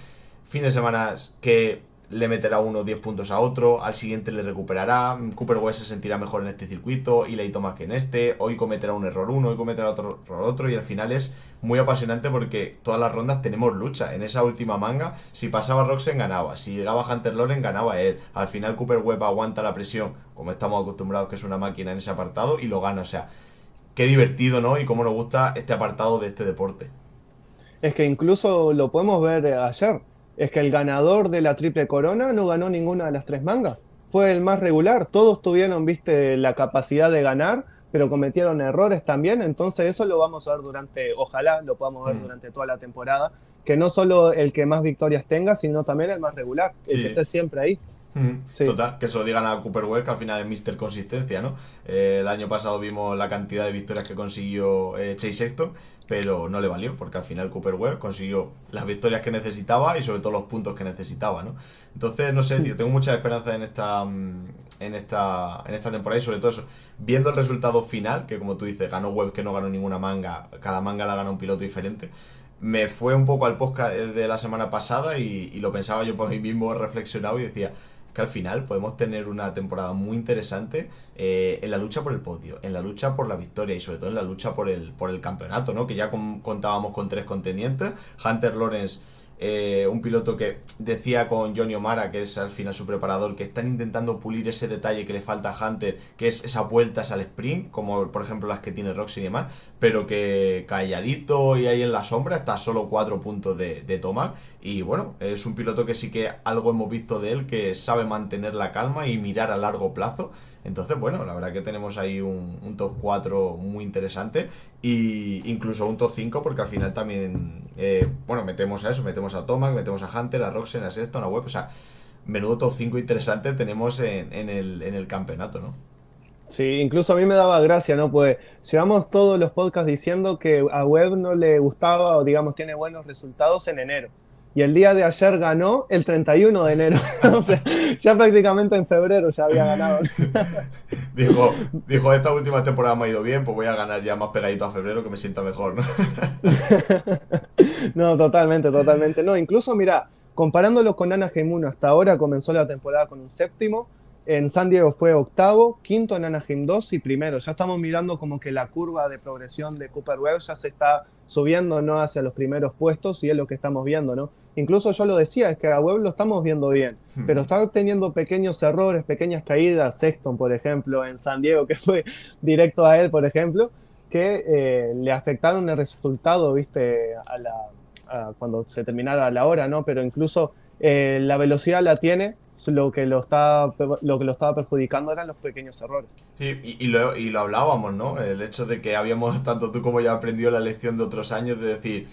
Speaker 1: fin de semana que le meterá uno 10 puntos a otro, al siguiente le recuperará, Cooper Webb se sentirá mejor en este circuito, Eli Thomas que en este, hoy cometerá un error uno, hoy cometerá otro error otro, y al final es muy apasionante porque todas las rondas tenemos lucha. En esa última manga, si pasaba Roxen ganaba, si llegaba Hunter Loren ganaba él, al final Cooper Webb aguanta la presión, como estamos acostumbrados que es una máquina en ese apartado, y lo gana. O sea, qué divertido, ¿no? Y cómo nos gusta este apartado de este deporte.
Speaker 2: Es que incluso lo podemos ver ayer. Es que el ganador de la Triple Corona no ganó ninguna de las tres mangas. Fue el más regular. Todos tuvieron, viste, la capacidad de ganar, pero cometieron errores también. Entonces eso lo vamos a ver ojalá lo podamos ver
Speaker 1: Mm.
Speaker 2: durante toda la temporada. Que no solo el que más victorias tenga, sino también el más regular, el que
Speaker 1: Sí.
Speaker 2: esté siempre ahí. Sí.
Speaker 1: Total, que se lo digan a Cooper Webb, que al final es Mr. Consistencia, ¿no? El año pasado vimos la cantidad de victorias que consiguió Chase Sexton, pero no le valió, porque al final Cooper Webb consiguió las victorias que necesitaba y sobre todo los puntos que necesitaba, ¿no? Entonces, no sé, tío, tengo mucha esperanza en esta temporada y sobre todo eso, viendo el resultado final, que como tú dices, ganó Webb que no ganó ninguna manga, cada manga la ganó un piloto diferente. Me fue un poco al podcast de la semana pasada y lo pensaba yo por mí mismo, reflexionado y decía que al final podemos tener una temporada muy interesante en la lucha por el podio, en la lucha por la victoria y sobre todo en la lucha por el campeonato, ¿no? Que ya contábamos con tres contendientes. Hunter Lawrence, un piloto que decía con Johnny O'Mara, que es al final su preparador, que están intentando pulir ese detalle que le falta a Hunter, que es esas vueltas al sprint, como por ejemplo las que tiene Roxy y demás, pero que calladito y ahí en la sombra está a solo 4 puntos de Thomas. Y bueno, es un piloto que sí que algo hemos visto de él, que sabe mantener la calma y mirar a largo plazo. Entonces, bueno, la verdad que tenemos ahí un top 4 muy interesante y incluso un top 5 porque al final también, bueno, metemos a eso, metemos a Thomas, metemos a Hunter, a Roxen, a Sexton, a Webb, o sea, menudo top 5 interesante tenemos en el campeonato, ¿no?
Speaker 2: Sí, incluso a mí me daba gracia, ¿no? Pues llevamos todos los podcasts diciendo que a Webb no le gustaba o digamos tiene buenos resultados en enero. Y el día de ayer ganó el 31 de enero. O sea, ya prácticamente en febrero ya había ganado.
Speaker 1: Dijo, esta última temporada me ha ido bien, pues voy a ganar ya más pegadito a febrero que me sienta mejor, ¿no?
Speaker 2: No, totalmente, totalmente. No, incluso mira, comparándolo con Anaheim 1, hasta ahora comenzó la temporada con un séptimo. En San Diego fue octavo, quinto en Anaheim 2 y primero. Ya estamos mirando como que la curva de progresión de Cooper Webb ya se está subiendo, ¿no?, hacia los primeros puestos y es lo que estamos viendo, ¿no? Incluso yo lo decía, es que a Webb lo estamos viendo bien, pero está teniendo pequeños errores, pequeñas caídas. Sexton, por ejemplo, en San Diego, que fue directo a él, por ejemplo, que le afectaron el resultado, ¿viste? Cuando se terminara la hora, ¿no? Pero incluso la velocidad la tiene, lo que lo estaba perjudicando eran los pequeños errores.
Speaker 1: Sí, y lo hablábamos, ¿no? El hecho de que habíamos, tanto tú como yo, aprendido la lección de otros años de decir,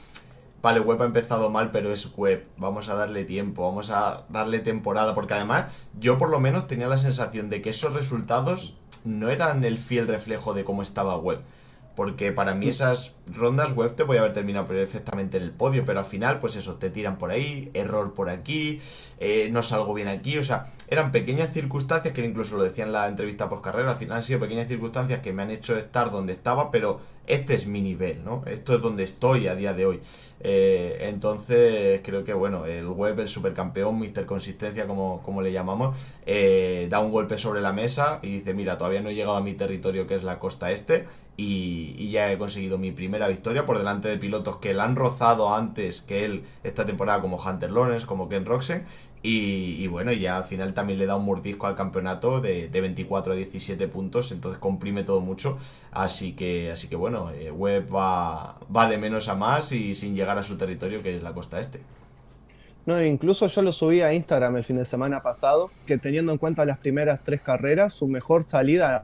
Speaker 1: vale, Webb ha empezado mal, pero es Webb, vamos a darle tiempo, vamos a darle temporada, porque además yo por lo menos tenía la sensación de que esos resultados no eran el fiel reflejo de cómo estaba Webb. Porque para mí esas rondas Webb te podía haber terminado perfectamente en el podio, pero al final, pues eso, te tiran por ahí, error por aquí, no salgo bien aquí, o sea, eran pequeñas circunstancias que incluso lo decía en la entrevista post carrera, al final han sido pequeñas circunstancias que me han hecho estar donde estaba, pero este es mi nivel, ¿no? Esto es donde estoy a día de hoy. Entonces, creo que, bueno, el Webb, el supercampeón, Mr. Consistencia, como le llamamos, da un golpe sobre la mesa y dice, mira, todavía no he llegado a mi territorio que es la costa este y ya he conseguido mi primera victoria por delante de pilotos que la han rozado antes que él esta temporada, como Hunter Lawrence, como Ken Roczen. Y bueno, ya al final también le da un mordisco al campeonato de 24 a 17 puntos, entonces comprime todo mucho. Así que bueno, Webb va de menos a más y sin llegar a su territorio, que es la costa este.
Speaker 2: No, incluso yo lo subí a Instagram el fin de semana pasado, que teniendo en cuenta las primeras tres carreras, su mejor salida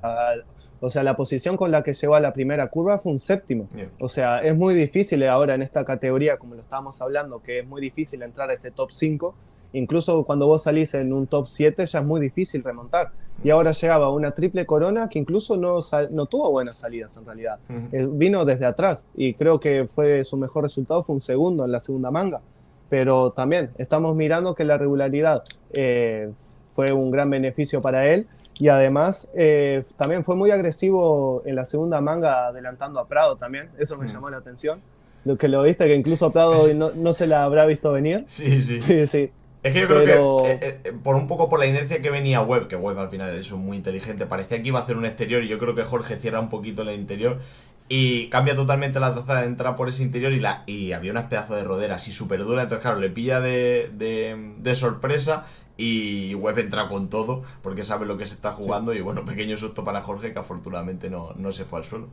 Speaker 2: O sea, la posición con la que llegó a la primera curva fue un séptimo.
Speaker 1: Bien.
Speaker 2: O sea, es muy difícil ahora en esta categoría, como lo estábamos hablando, que es muy difícil entrar a ese top 5. Incluso cuando vos salís en un top 7 ya es muy difícil remontar. Y ahora llegaba una triple corona que incluso no tuvo buenas salidas en realidad. Vino desde atrás y creo que su mejor resultado fue un segundo en la segunda manga. Pero también estamos mirando que la regularidad fue un gran beneficio para él y además también fue muy agresivo en la segunda manga adelantando a Prado también, eso me llamó la atención. Lo que lo viste que incluso Prado no se la habrá visto venir.
Speaker 1: Sí, sí.
Speaker 2: Sí, sí.
Speaker 1: Es que yo creo
Speaker 2: Pero
Speaker 1: que por un poco por la inercia que venía Webb, que Webb al final es muy inteligente, parecía que iba a hacer un exterior y yo creo que Jorge cierra un poquito el interior y cambia totalmente la trazada de entrar por ese interior y había unas pedazos de rodera así súper dura, entonces claro, le pilla de sorpresa y Webb entra con todo porque sabe lo que se está jugando y bueno, pequeño susto para Jorge que afortunadamente no se fue al suelo.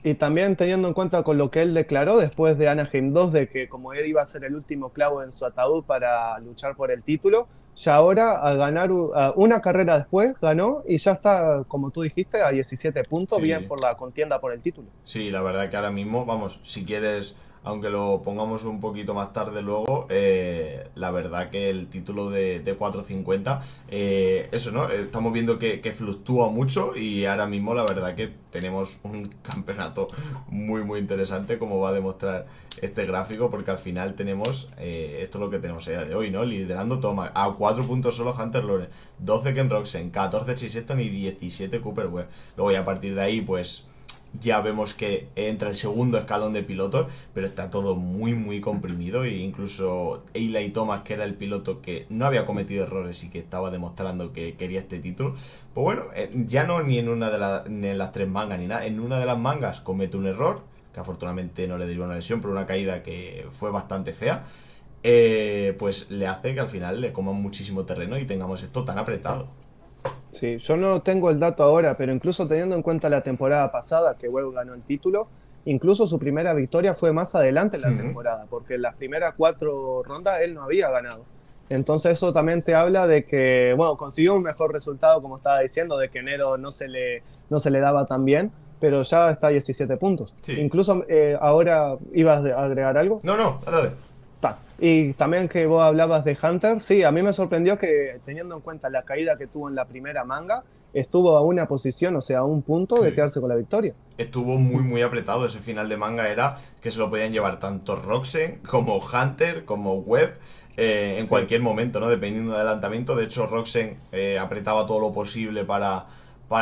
Speaker 2: y también teniendo en cuenta con lo que él declaró después de Anaheim 2, de que como él iba a ser el último clavo en su ataúd para luchar por el título, ya ahora al ganar una carrera después ganó y ya está, como tú dijiste, a 17 puntos, bien
Speaker 1: Sí.
Speaker 2: por la contienda por el título.
Speaker 1: Sí, la verdad que ahora mismo, vamos, si quieres, aunque lo pongamos un poquito más tarde luego, la verdad que el título de 450, eso, ¿no? Estamos viendo que fluctúa mucho y ahora mismo la verdad que tenemos un campeonato muy, muy interesante, como va a demostrar este gráfico, porque al final tenemos, esto es lo que tenemos a día de hoy, ¿no? Liderando Tomac, a 4 puntos solo Hunter Lawrence, 12 Ken Roxen, 14 Chase Sexton y 17 Cooper Webb. Luego y a partir de ahí, pues ya vemos que entra el segundo escalón de pilotos, pero está todo muy muy comprimido e incluso Eli Thomas, que era el piloto que no había cometido errores y que estaba demostrando que quería este título, pues bueno, ya no ni en una ni en las tres mangas ni nada, en una de las mangas comete un error, que afortunadamente no le derivó una lesión, pero una caída que fue bastante fea, pues le hace que al final le coman muchísimo terreno y tengamos esto tan apretado.
Speaker 2: Sí, yo no tengo el dato ahora, pero incluso teniendo en cuenta la temporada pasada que Webb ganó el título, incluso su primera victoria fue más adelante en la temporada, porque en las primeras 4 rondas él no había ganado. Entonces eso también te habla de que, bueno, consiguió un mejor resultado, como estaba diciendo, de que enero no se le daba tan bien, pero ya está a 17 puntos.
Speaker 1: Sí.
Speaker 2: Incluso ahora ibas a agregar algo.
Speaker 1: No, no, dale.
Speaker 2: Y también que vos hablabas de Hunter, sí, a mí me sorprendió que teniendo en cuenta la caída que tuvo en la primera manga, estuvo a una posición, o sea, a un punto de
Speaker 1: Sí.
Speaker 2: quedarse con la victoria.
Speaker 1: Estuvo muy muy apretado. Ese final de manga era que se lo podían llevar tanto Roxen como Hunter como Webb en
Speaker 2: Sí,
Speaker 1: cualquier momento, ¿no? Dependiendo del adelantamiento. De hecho, Roxen apretaba todo lo posible para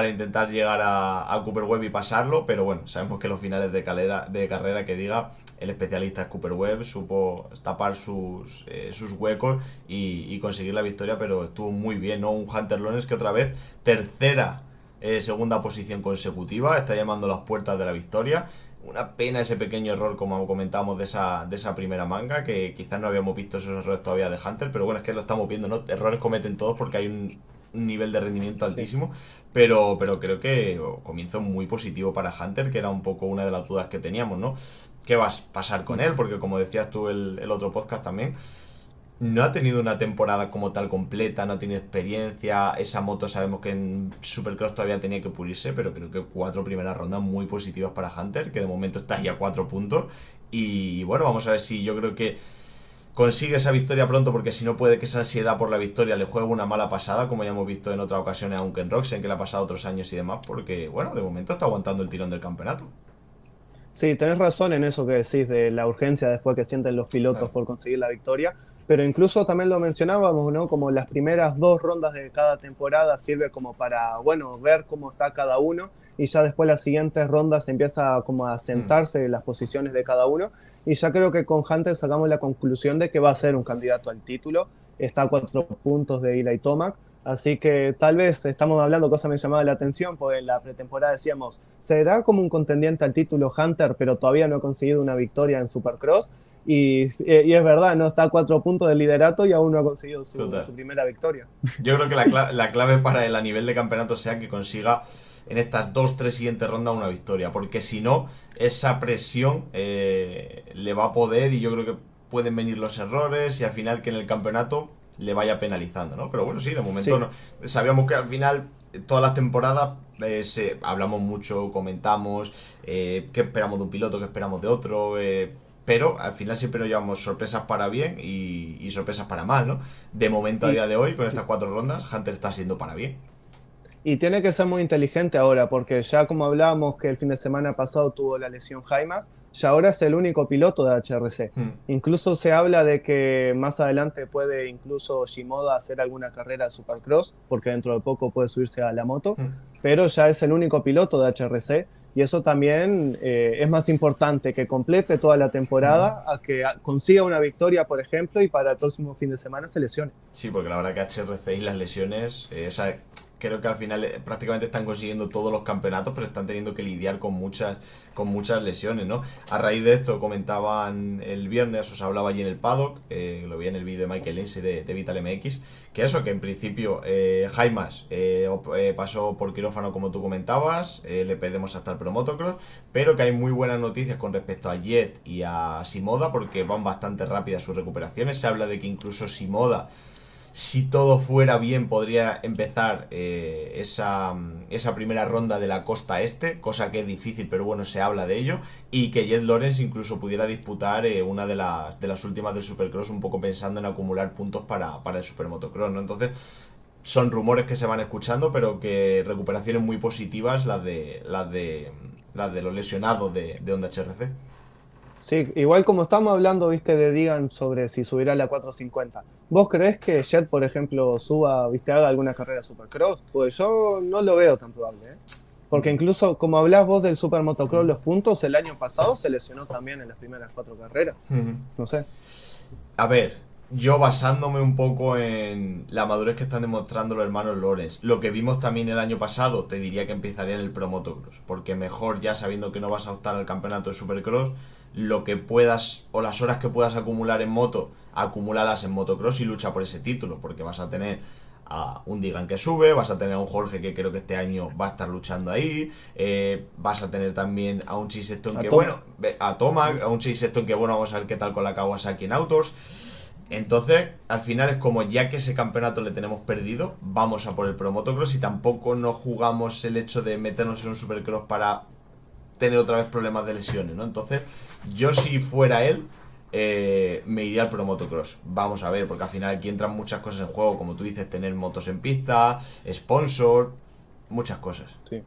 Speaker 1: intentar llegar a Cooper Webb y pasarlo, pero bueno, sabemos que los finales de carrera que diga, el especialista es Cooper Webb, supo tapar sus huecos y conseguir la victoria, pero estuvo muy bien, ¿no? Un Hunter Lawrence que otra vez, tercera segunda posición consecutiva, está llamando a las puertas de la victoria. Una pena ese pequeño error, como comentábamos, de esa primera manga, que quizás no habíamos visto esos errores todavía de Hunter, pero bueno, es que lo estamos viendo, ¿no? Errores cometen todos porque hay un nivel de rendimiento
Speaker 2: sí.
Speaker 1: altísimo, pero creo que comienzo muy positivo para Hunter, que era un poco una de las dudas que teníamos, ¿no? ¿Qué va a pasar con él? Porque como decías tú el otro podcast también, no ha tenido una temporada como tal completa, no ha tenido experiencia. Esa moto sabemos que en Supercross todavía tenía que pulirse, pero creo que 4 primeras rondas muy positivas para Hunter, que de momento está ahí a 4 puntos. Y bueno, vamos a ver si yo creo que consigue esa victoria pronto, porque si no puede que esa ansiedad por la victoria le juegue una mala pasada, como ya hemos visto en otras ocasiones, aunque en Roxen, que le ha pasado otros años y demás, porque bueno, de momento está aguantando el tirón del campeonato.
Speaker 2: Sí, tenés razón en eso que decís de la urgencia después que sienten los pilotos
Speaker 1: Claro.
Speaker 2: por conseguir la victoria, pero incluso también lo mencionábamos, ¿no? Como las primeras 2 rondas de cada temporada sirve como para, bueno, ver cómo está cada uno y ya después las siguientes rondas empieza como a sentarse las posiciones de cada uno y ya creo que con Hunter sacamos la conclusión de que va a ser un candidato al título, está a 4 puntos de Eli Tomac. Así que tal vez estamos hablando, cosa que me llamaba la atención, porque en la pretemporada decíamos, será como un contendiente al título Hunter, pero todavía no ha conseguido una victoria en Supercross. Y es verdad, no está a 4 puntos del liderato y aún no ha conseguido su
Speaker 1: Total.
Speaker 2: primera victoria.
Speaker 1: Yo creo que la clave para él a nivel de campeonato sea que consiga en estas 2-3 siguientes rondas una victoria, porque si no, esa presión le va a poder y yo creo que pueden venir los errores y al final que en el campeonato le vaya penalizando, ¿no? Pero bueno, sí, de momento
Speaker 2: Sí,
Speaker 1: no. Sabíamos que al final todas las temporadas hablamos mucho, comentamos qué esperamos de un piloto, qué esperamos de otro, pero al final siempre nos llevamos sorpresas para bien y sorpresas para mal, ¿no? De momento, a
Speaker 2: Y,
Speaker 1: día de hoy, con estas 4 rondas, Hunter está siendo para bien.
Speaker 2: y tiene que ser muy inteligente ahora, porque ya como hablábamos que el fin de semana pasado tuvo la lesión Jaimas, ya ahora es el único piloto de HRC.
Speaker 1: Hmm.
Speaker 2: Incluso se habla de que más adelante puede incluso Shimoda hacer alguna carrera de Supercross, porque dentro de poco puede subirse a la moto,
Speaker 1: Hmm.
Speaker 2: pero ya es el único piloto de HRC y eso también es más importante que complete toda la
Speaker 1: Hmm.
Speaker 2: temporada a que consiga una victoria, por ejemplo, y para el próximo fin de semana se lesione.
Speaker 1: Sí, porque la verdad que HRC y las lesiones, o sea, creo que al final prácticamente están consiguiendo todos los campeonatos, pero están teniendo que lidiar con muchas lesiones, ¿no? A raíz de esto comentaban el viernes, os hablaba allí en el paddock, lo vi en el vídeo de Michael Lindsay de Vital MX, que eso, que en principio Jaimas pasó por quirófano como tú comentabas, le perdemos hasta el Pro Motocross, pero que hay muy buenas noticias con respecto a Jet y a Shimoda, porque van bastante rápidas sus recuperaciones. Se habla de que incluso Shimoda, si todo fuera bien, podría empezar esa primera ronda de la costa este, cosa que es difícil, pero bueno, se habla de ello, y que Jet Lawrence incluso pudiera disputar una de las últimas del Supercross, un poco pensando en acumular puntos para el Supermotocross, ¿no? Entonces, son rumores que se van escuchando, pero que recuperaciones muy positivas las de los lesionados de Honda HRC.
Speaker 2: Sí, igual como estamos hablando, viste, de Digan sobre si subirá a la 450. ¿Vos creés que Jet, por ejemplo, suba, viste, haga alguna carrera Supercross? Pues yo no lo veo tan probable, ¿eh? Porque incluso, como hablás vos del Super Motocross, los puntos, el año pasado se lesionó también en las primeras 4 carreras. No sé.
Speaker 1: A ver, yo basándome un poco en la madurez que están demostrando los hermanos Lawrence, lo que vimos también el año pasado, te diría que empezaría en el Pro Motocross, porque mejor ya sabiendo que no vas a optar al campeonato de Supercross, lo que puedas o las horas que puedas acumular en moto, acumúlalas en motocross y lucha por ese título, porque vas a tener a un Digan que sube, vas a tener a un Jorge que creo que este año va a estar luchando ahí, vas a tener también a un Chase Sexton
Speaker 2: A
Speaker 1: que
Speaker 2: Tom.
Speaker 1: bueno, a Tomac, a un Chase Sexton que bueno, vamos a ver qué tal con la Kawasaki en Autos. Entonces, al final es como ya que ese campeonato le tenemos perdido, vamos a por el Pro Motocross y tampoco nos jugamos el hecho de meternos en un Supercross para tener otra vez problemas de lesiones, ¿no? Entonces, yo si fuera él, me iría al Pro Motocross. Vamos a ver, porque al final aquí entran muchas cosas en juego, como tú dices, tener motos en pista, sponsor, muchas cosas.
Speaker 2: Sí.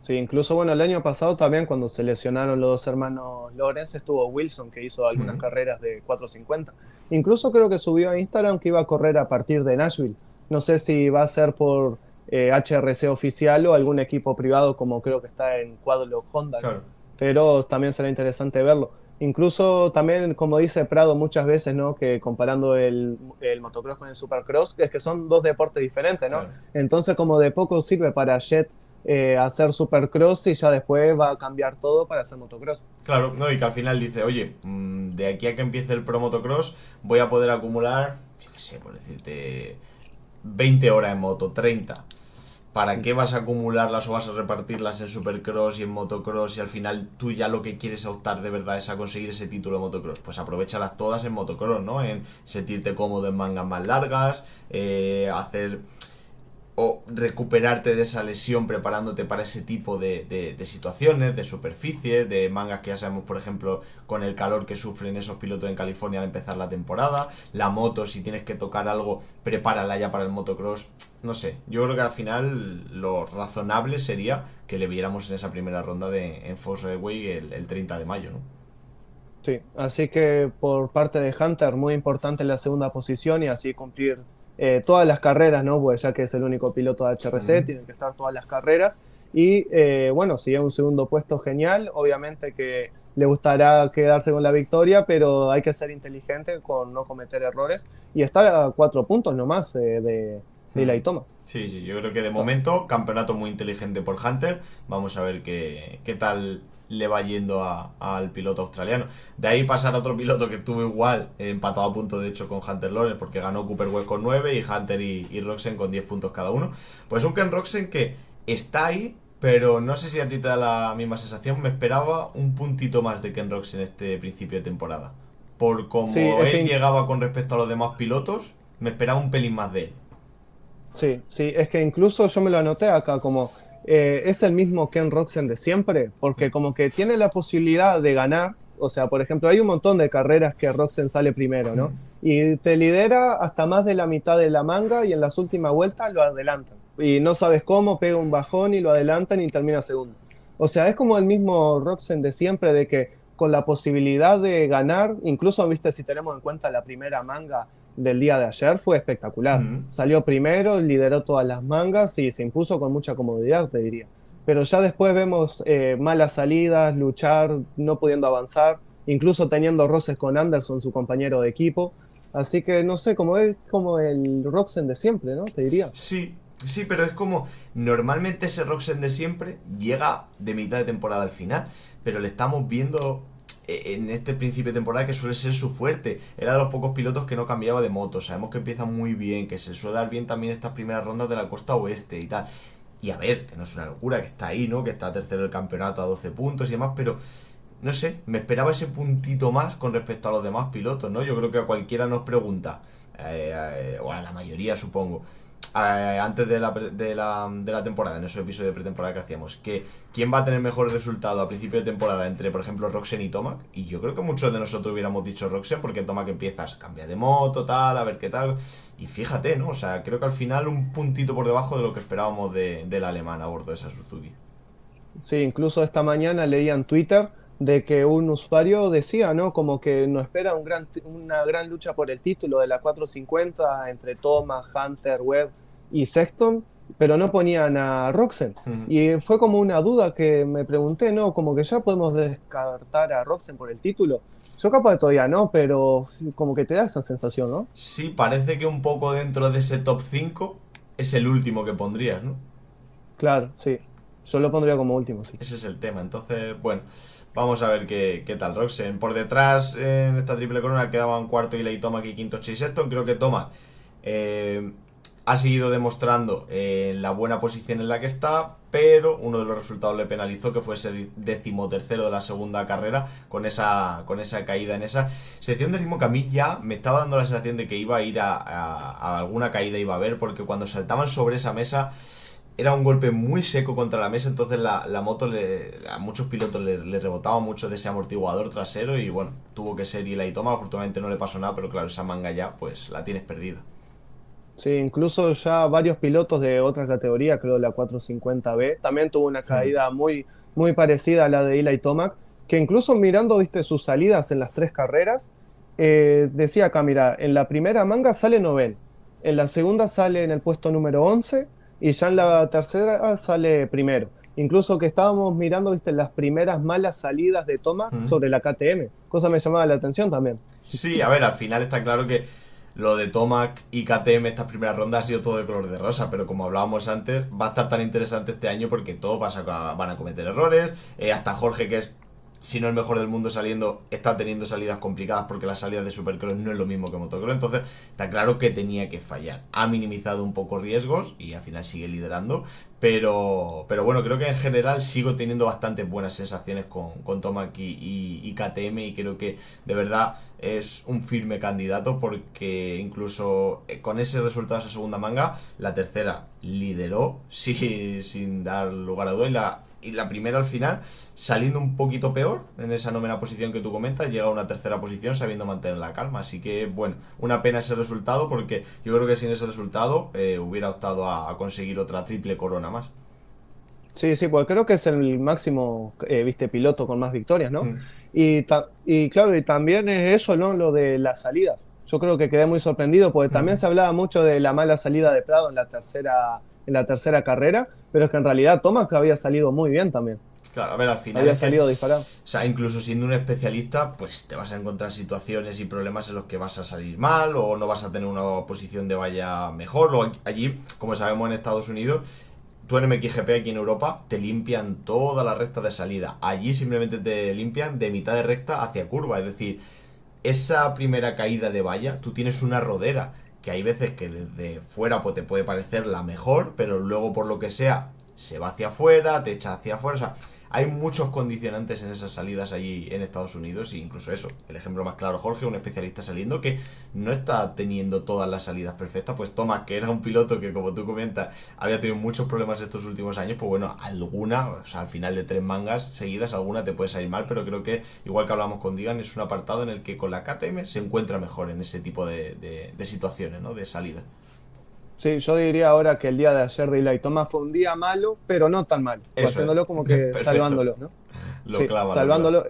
Speaker 2: Sí, incluso bueno, el año pasado también cuando se lesionaron los dos hermanos Lawrence estuvo Wilson que hizo algunas
Speaker 1: Ujú.
Speaker 2: carreras de 450. Incluso creo que subió a Instagram que iba a correr a partir de Nashville. No sé si va a ser por HRC oficial o algún equipo privado como creo que está en Quadlo Honda, ¿no?
Speaker 1: Claro,
Speaker 2: Pero también será interesante verlo. Incluso también, como dice Prado muchas veces, ¿no? Que comparando el motocross con el supercross, es que son dos deportes diferentes, ¿no?
Speaker 1: claro.
Speaker 2: Entonces como de poco sirve para Jet hacer supercross y ya después va a cambiar todo para hacer motocross.
Speaker 1: Claro, no, y que al final dice, oye, de aquí a que empiece el Pro Motocross voy a poder acumular, yo qué sé, por decirte, 20 horas en moto, 30. ¿Para qué vas a acumularlas o vas a repartirlas en Supercross y en Motocross y al final tú ya lo que quieres optar de verdad es a conseguir ese título de Motocross? Pues aprovechalas todas en Motocross, ¿no? En sentirte cómodo en mangas más largas, hacer o recuperarte de esa lesión preparándote para ese tipo de situaciones, de superficies, de mangas que ya sabemos, por ejemplo, con el calor que sufren esos pilotos en California al empezar la temporada. La moto, si tienes que tocar algo, prepárala ya para el motocross. No sé, yo creo que al final lo razonable sería que le viéramos en esa primera ronda en Force Railway el 30 de mayo, ¿no?
Speaker 2: Sí, así que por parte de Hunter, muy importante la segunda posición y así cumplir todas las carreras, ¿no? Pues ya que es el único piloto de HRC,
Speaker 1: Ujú.
Speaker 2: tienen que estar todas las carreras. Y bueno, si es un segundo puesto, genial. Obviamente que le gustará quedarse con la victoria, pero hay que ser inteligente con no cometer errores. Y estar a 4 puntos nomás de
Speaker 1: Hmm.
Speaker 2: Eli Thomas.
Speaker 1: Sí, sí, yo creo que de momento, campeonato muy inteligente por Hunter. Vamos a ver qué tal le va yendo al piloto australiano. De ahí pasar a otro piloto que estuvo igual, empatado a punto de hecho con Hunter Lawrence, porque ganó Cooper Webb con 9 y Hunter y Roxen con 10 puntos cada uno. Pues un Ken Roxen que está ahí, pero no sé si a ti te da la misma sensación. Me esperaba un puntito más de Ken Roxen este principio de temporada. Por
Speaker 2: Sí,
Speaker 1: como él llegaba con respecto a los demás pilotos, me esperaba un pelín más de él.
Speaker 2: Sí, sí, es que incluso yo me lo anoté acá como es el mismo Ken Roczen de siempre, porque como que tiene la posibilidad de ganar, o sea, por ejemplo, hay un montón de carreras que Roczen sale primero, ¿no? Y te lidera hasta más de la mitad de la manga y en las últimas vueltas lo adelantan. Y no sabes cómo, pega un bajón y lo adelantan y termina segundo. O sea, es como el mismo Roczen de siempre, de que con la posibilidad de ganar, incluso, viste, si tenemos en cuenta la primera manga del día de ayer, fue espectacular. Salió primero, lideró todas las mangas y se impuso con mucha comodidad, te diría. Pero ya después vemos malas salidas, luchar, no pudiendo avanzar, incluso teniendo roces con Anderson, su compañero de equipo. Así que no sé, como es como el Roxen de siempre, ¿no? Te diría.
Speaker 1: Sí, sí, pero es como normalmente ese Roxen de siempre llega de mitad de temporada al final, pero le estamos viendo en este principio de temporada que suele ser su fuerte. Era de los pocos pilotos que no cambiaba de moto. Sabemos que empieza muy bien, que se suele dar bien también estas primeras rondas de la costa oeste y tal. Y a ver, que no es una locura, que está ahí, ¿no? Que está tercero del campeonato a 12 puntos y demás, pero no sé, me esperaba ese puntito más con respecto a los demás pilotos, ¿no? Yo creo que a cualquiera nos pregunta, o a la mayoría supongo, antes de la temporada, en esos episodios de pretemporada que hacíamos, que quién va a tener mejor resultado a principio de temporada entre, por ejemplo, Roxen y Tomac. Y yo creo que muchos de nosotros hubiéramos dicho Roxen, porque Tomac empiezas, cambia de moto, tal, a ver qué tal. Y fíjate, ¿no? O sea, creo que al final un puntito por debajo de lo que esperábamos del alemán a bordo de esa Suzuki.
Speaker 2: Sí, incluso esta mañana leía en Twitter de que un usuario decía, ¿no? Como que nos espera una gran lucha por el título de la 450 entre Thomas, Hunter, Webb y Sexton, pero no ponían a Roxen. Y fue como una duda que me pregunté, ¿no? Como que ya podemos descartar a Roxen por el título. Yo capaz todavía no, pero sí, como que te da esa sensación, ¿no?
Speaker 1: Sí, parece que un poco dentro de ese top 5 es el último que pondrías, ¿no?
Speaker 2: Claro, sí. Yo lo pondría como último, sí.
Speaker 1: Ese es el tema. Entonces, bueno, vamos a ver qué tal Roxen. Por detrás, en esta triple corona, quedaban cuarto Eli Tomac y quinto Chase Sexton. Creo que Tomac ha seguido demostrando la buena posición en la que está, pero uno de los resultados le penalizó, que fue ese 13º de la segunda carrera, con esa caída en esa sección de ritmo que a mí ya me estaba dando la sensación de que iba a ir a alguna caída, iba a haber, porque cuando saltaban sobre esa mesa era un golpe muy seco contra la mesa, entonces la moto a muchos pilotos le rebotaba mucho de ese amortiguador trasero y bueno, tuvo que ser Eli Tomac. Afortunadamente no le pasó nada, pero claro, esa manga ya pues la tienes perdida.
Speaker 2: Sí, incluso ya varios pilotos de otra categoría, creo la 450B, también tuvo una caída muy, muy parecida a la de Eli Tomac, que incluso mirando, viste, sus salidas en las tres carreras, decía acá, mira, en la primera manga sale noveno, en la segunda sale en el puesto número 11 y ya en la tercera sale primero. Incluso que estábamos mirando, viste, las primeras malas salidas de Tomac sobre la KTM, cosa me llamaba la atención también.
Speaker 1: Sí, a ver, al final está claro que lo de Tomac y KTM estas primeras rondas ha sido todo de color de rosa, pero como hablábamos antes, va a estar tan interesante este año porque todos van a cometer errores. Hasta Jorge, que es, si no el mejor del mundo saliendo, está teniendo salidas complicadas porque las salidas de Supercross no es lo mismo que Motocross. Entonces, está claro que tenía que fallar. Ha minimizado un poco riesgos y al final sigue liderando. Pero bueno, creo que en general sigo teniendo bastante buenas sensaciones con Tomac y KTM, y creo que de verdad es un firme candidato porque incluso con ese resultado de esa segunda manga, la tercera lideró sin dar lugar a duda, y la primera al final, saliendo un poquito peor en esa novena posición que tú comentas, llega a una tercera posición sabiendo mantener la calma. Así que bueno, una pena ese resultado porque yo creo que sin ese resultado hubiera optado a conseguir otra triple corona más.
Speaker 2: Sí, sí, porque creo que es el máximo, viste, piloto con más victorias, ¿no? Y claro, y también es eso, ¿no? Lo de las salidas. Yo creo que quedé muy sorprendido porque también se hablaba mucho de la mala salida de Prado en la tercera carrera, pero es que en realidad Tomac había salido muy bien también.
Speaker 1: Claro, a ver, al final
Speaker 2: Había
Speaker 1: es que, o
Speaker 2: salido disparado.
Speaker 1: sea, incluso siendo un especialista, pues te vas a encontrar situaciones y problemas en los que vas a salir mal o no vas a tener una posición de valla mejor. O allí, como sabemos en Estados Unidos, tú en MXGP aquí en Europa te limpian toda la recta de salida. Allí simplemente te limpian de mitad de recta hacia curva. Es decir, esa primera caída de valla, tú tienes una rodera que hay veces que desde fuera pues, te puede parecer la mejor, pero luego por lo que sea se va hacia afuera, te echa hacia afuera. O sea, hay muchos condicionantes en esas salidas allí en Estados Unidos, e incluso eso, el ejemplo más claro, Jorge, un especialista saliendo que no está teniendo todas las salidas perfectas, pues Tomac, que era un piloto que, como tú comentas, había tenido muchos problemas estos últimos años, pues bueno, alguna, o sea, al final de 3 mangas seguidas, alguna te puede salir mal, pero creo que, igual que hablamos con Digan, es un apartado en el que con la KTM se encuentra mejor en ese tipo de situaciones, ¿no? De salida.
Speaker 2: Sí, yo diría ahora que el día de ayer de Eli Thomas fue un día malo, pero no tan malo. Fue
Speaker 1: Eso es,
Speaker 2: haciéndolo como que
Speaker 1: perfecto,
Speaker 2: salvándolo, ¿no?
Speaker 1: lo
Speaker 2: Sí,
Speaker 1: clava, lo clava.
Speaker 2: salvándolo.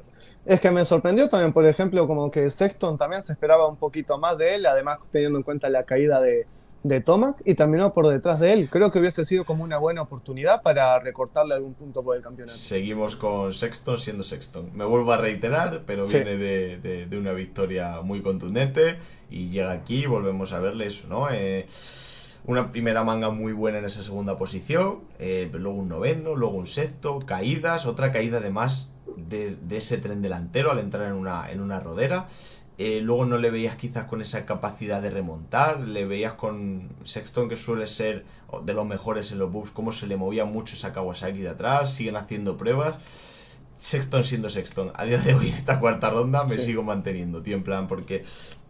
Speaker 2: Es que me sorprendió también, por ejemplo, como que Sexton también se esperaba un poquito más de él, además teniendo en cuenta la caída de Tomac, y terminó por detrás de él. Creo que hubiese sido como una buena oportunidad para recortarle algún punto por el campeonato.
Speaker 1: Seguimos con Sexton siendo Sexton. Me vuelvo a reiterar, pero
Speaker 2: Sí,
Speaker 1: viene de una victoria muy contundente y llega aquí, volvemos a verle eso, ¿no? Una primera manga muy buena en esa segunda posición, luego un noveno, luego un sexto, caídas, otra caída además de ese tren delantero al entrar en una rodera. Luego no le veías quizás con esa capacidad de remontar, le veías con Sexton, que suele ser de los mejores en los bugs, cómo se le movía mucho esa Kawasaki de atrás, siguen haciendo pruebas. Sexton siendo Sexton, a día de hoy en esta cuarta ronda me
Speaker 2: sí.
Speaker 1: sigo manteniendo, tío, en plan, porque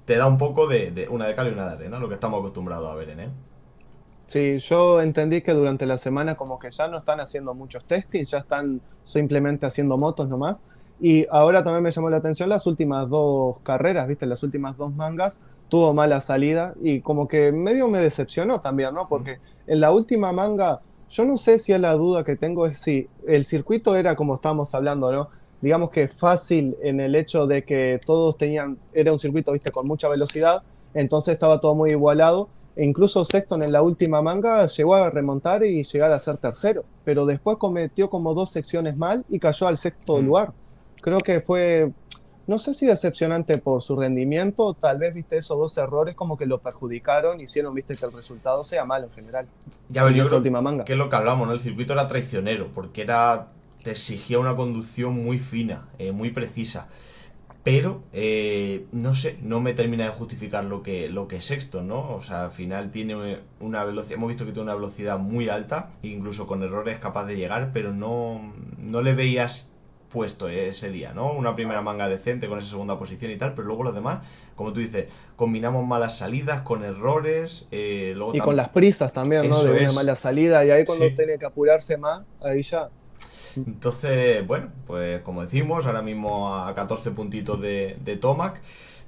Speaker 1: te da un poco de una de cal y una de arena, lo que estamos acostumbrados a ver en él.
Speaker 2: Sí, yo entendí que durante la semana como que ya no están haciendo muchos testing, ya están simplemente haciendo motos nomás. Y ahora también me llamó la atención las últimas dos carreras, ¿viste? Las últimas dos mangas tuvo mala salida y como que medio me decepcionó también, ¿no?
Speaker 1: Mm.
Speaker 2: Porque en la última manga, yo no sé si es la duda que tengo es si el circuito era como estábamos hablando, ¿no? Digamos que fácil en el hecho de que todos tenían, era un circuito, ¿viste? Con mucha velocidad, entonces estaba todo muy igualado e incluso Sexton en la última manga llegó a remontar y llegar a ser tercero, pero después cometió como dos secciones mal y cayó al sexto
Speaker 1: Mm.
Speaker 2: lugar. Creo que fue, no sé si decepcionante por su rendimiento, tal vez, viste, esos dos errores como que lo perjudicaron, hicieron, viste, que el resultado sea malo en general,
Speaker 1: Ya ver,
Speaker 2: en
Speaker 1: yo
Speaker 2: esa
Speaker 1: creo
Speaker 2: última manga.
Speaker 1: que es lo que hablamos, ¿no? El circuito era traicionero, porque te exigía una conducción muy fina, muy precisa. Pero, no sé, no me termina de justificar lo que es Sexton, ¿no? O sea, al final tiene una velocidad, hemos visto que tiene una velocidad muy alta, e incluso con errores capaz de llegar, pero no le veías puesto ese día, ¿no? Una primera manga decente con esa segunda posición y tal, pero luego los demás, como tú dices, combinamos malas salidas con errores, luego
Speaker 2: Y con las prisas también, ¿no? De
Speaker 1: Eso
Speaker 2: una
Speaker 1: es,
Speaker 2: mala salida, y ahí cuando
Speaker 1: sí.
Speaker 2: tiene que apurarse más, ahí ya.
Speaker 1: Entonces, bueno, pues como decimos, ahora mismo a 14 puntitos de Tomac,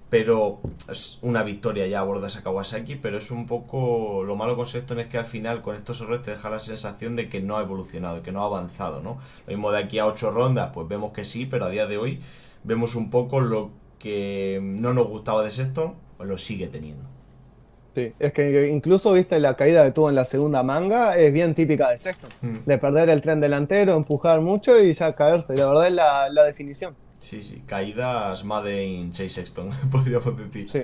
Speaker 1: pero es una victoria ya a bordo de esa Kawasaki, pero es un poco, lo malo con Sexton es que al final con estos errores te deja la sensación de que no ha evolucionado, que no ha avanzado, ¿no? Lo mismo de aquí a 8 rondas, pues vemos que sí, pero a día de hoy vemos un poco lo que no nos gustaba de Sexton, pues lo sigue teniendo.
Speaker 2: Sí, es que incluso, viste, la caída que tuvo en la segunda manga es bien típica de Sexton.
Speaker 1: Mm.
Speaker 2: De perder el tren delantero, empujar mucho y ya caerse. La verdad es la definición.
Speaker 1: Sí, sí, caídas Made in Chase Sexton, podríamos decir.
Speaker 2: Sí.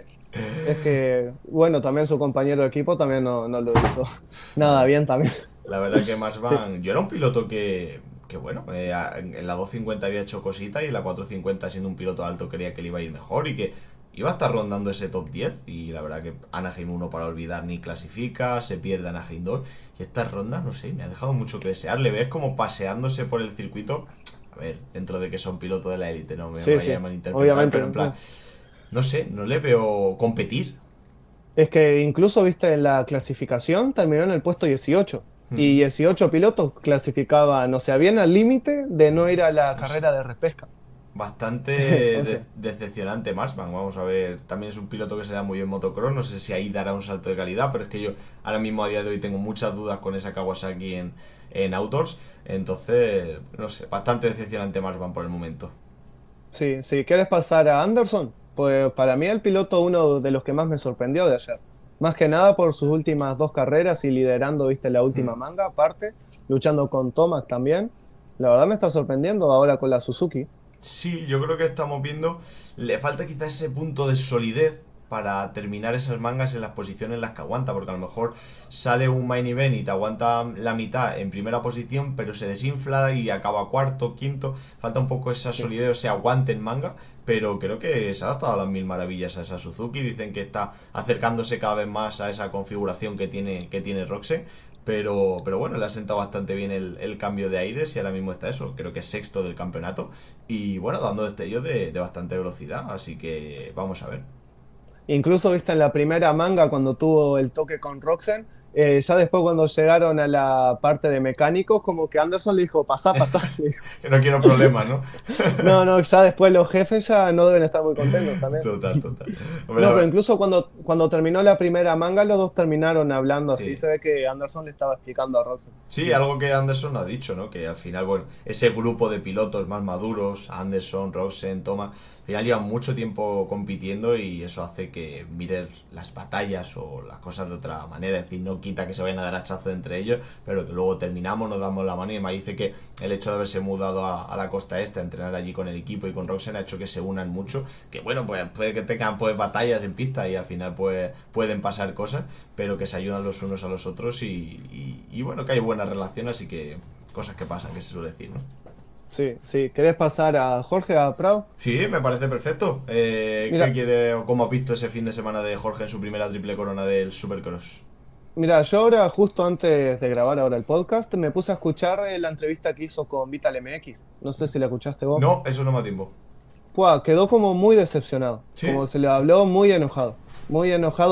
Speaker 2: Es que, bueno, también su compañero de equipo también no lo hizo nada
Speaker 1: Madre.
Speaker 2: bien también.
Speaker 1: La verdad que más
Speaker 2: Sí,
Speaker 1: van. Yo era un piloto que bueno, en la 250 había hecho cositas y en la 450, siendo un piloto alto, creía que le iba a ir mejor y que iba a estar rondando ese top 10. Y la verdad que Anaheim 1 para olvidar ni clasifica, se pierde Anaheim 2. Y estas rondas, no sé, me ha dejado mucho que desear. Le ves como paseándose por el circuito. A ver, dentro de que son piloto de la élite, no me
Speaker 2: sí,
Speaker 1: vaya a
Speaker 2: sí,
Speaker 1: malinterpretar, pero
Speaker 2: obviamente.
Speaker 1: en plan, no sé, no le veo competir.
Speaker 2: Es que incluso, viste, en la clasificación terminó en el puesto 18. Y 18 pilotos clasificaban, o sea, bien al límite de no ir a la
Speaker 1: No sé.
Speaker 2: carrera de repesca.
Speaker 1: Bastante
Speaker 2: Entonces,
Speaker 1: decepcionante Marsman, vamos a ver. También es un piloto que se da muy bien motocross. No sé si ahí dará un salto de calidad, pero es que yo ahora mismo a día de hoy tengo muchas dudas con esa Kawasaki en Outdoors. Entonces, no sé, bastante decepcionante Marsman por el momento.
Speaker 2: sí, sí, ¿quieres pasar a Anderson? Pues para mí el piloto uno de los que más me sorprendió de ayer. Más que nada por sus últimas dos carreras y liderando, viste, la última manga, aparte, luchando con Tomac también. La verdad me está sorprendiendo ahora con la Suzuki.
Speaker 1: Sí, yo creo que estamos viendo. Le falta quizás ese punto de solidez para terminar esas mangas en las posiciones en las que aguanta, porque a lo mejor sale un main event y te aguanta la mitad en primera posición, pero se desinfla y acaba cuarto, quinto. Falta un poco esa
Speaker 2: Sí,
Speaker 1: solidez, o sea, aguante en manga, pero creo que se ha adaptado a las mil maravillas a esa Suzuki. Dicen que está acercándose cada vez más a esa configuración que tiene Roxen. pero bueno, le ha sentado bastante bien el cambio de aires y ahora mismo está eso, creo que es sexto del campeonato y bueno, dando destellos de bastante velocidad, así que vamos a ver.
Speaker 2: Incluso, viste, en la primera manga, cuando tuvo el toque con Roxen, ya después cuando llegaron a la parte de mecánicos, como que Anderson le dijo, pasá, pasá. Le dijo.
Speaker 1: Que no quiero problemas, ¿no?
Speaker 2: No, no, ya después los jefes ya no deben estar muy contentos también.
Speaker 1: Total, total. Hombre,
Speaker 2: No, pero incluso cuando terminó la primera manga, los dos terminaron hablando así.
Speaker 1: sí.
Speaker 2: Se ve que Anderson le estaba explicando a Roxen.
Speaker 1: Sí, algo que Anderson ha dicho, ¿no? Que al final, bueno, ese grupo de pilotos más maduros, Anderson, Roxen, Thomas, al final llevan mucho tiempo compitiendo y eso hace que mires las batallas o las cosas de otra manera. Es decir, no quita que se vayan a dar hachazo entre ellos, pero que luego terminamos, nos damos la mano y me dice que el hecho de haberse mudado a la costa este, a entrenar allí con el equipo y con Roxen ha hecho que se unan mucho. Que bueno, pues puede que tengan pues batallas en pista y al final pues pueden pasar cosas, pero que se ayudan los unos a los otros y bueno, que hay buena relación, así que cosas que pasan, que se suele decir, ¿no?
Speaker 2: Sí, sí. ¿Querés pasar a Jorge, a Prado?
Speaker 1: Sí, me parece perfecto. ¿Qué
Speaker 2: Mira,
Speaker 1: quiere o cómo has visto ese fin de semana de Jorge en su primera triple corona del Supercross?
Speaker 2: Mira, yo ahora, justo antes de grabar ahora el podcast, me puse a escuchar la entrevista que hizo con Vital MX. No sé si la escuchaste vos.
Speaker 1: No, eso no me da tiempo.
Speaker 2: Fua, quedó como muy decepcionado, como
Speaker 1: ¿Sí?
Speaker 2: se le habló muy enojado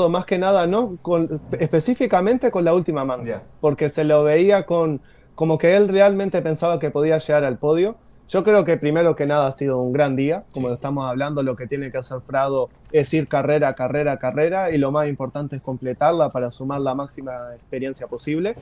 Speaker 2: más que nada, ¿no? Específicamente con la última manga,
Speaker 1: Ya.
Speaker 2: porque se lo veía como que él realmente pensaba que podía llegar al podio. Yo creo que primero que nada ha sido un gran día, como lo
Speaker 1: Sí.
Speaker 2: estamos hablando, lo que tiene que hacer Prado es ir carrera, carrera, carrera, y lo más importante es completarla para sumar la máxima experiencia posible.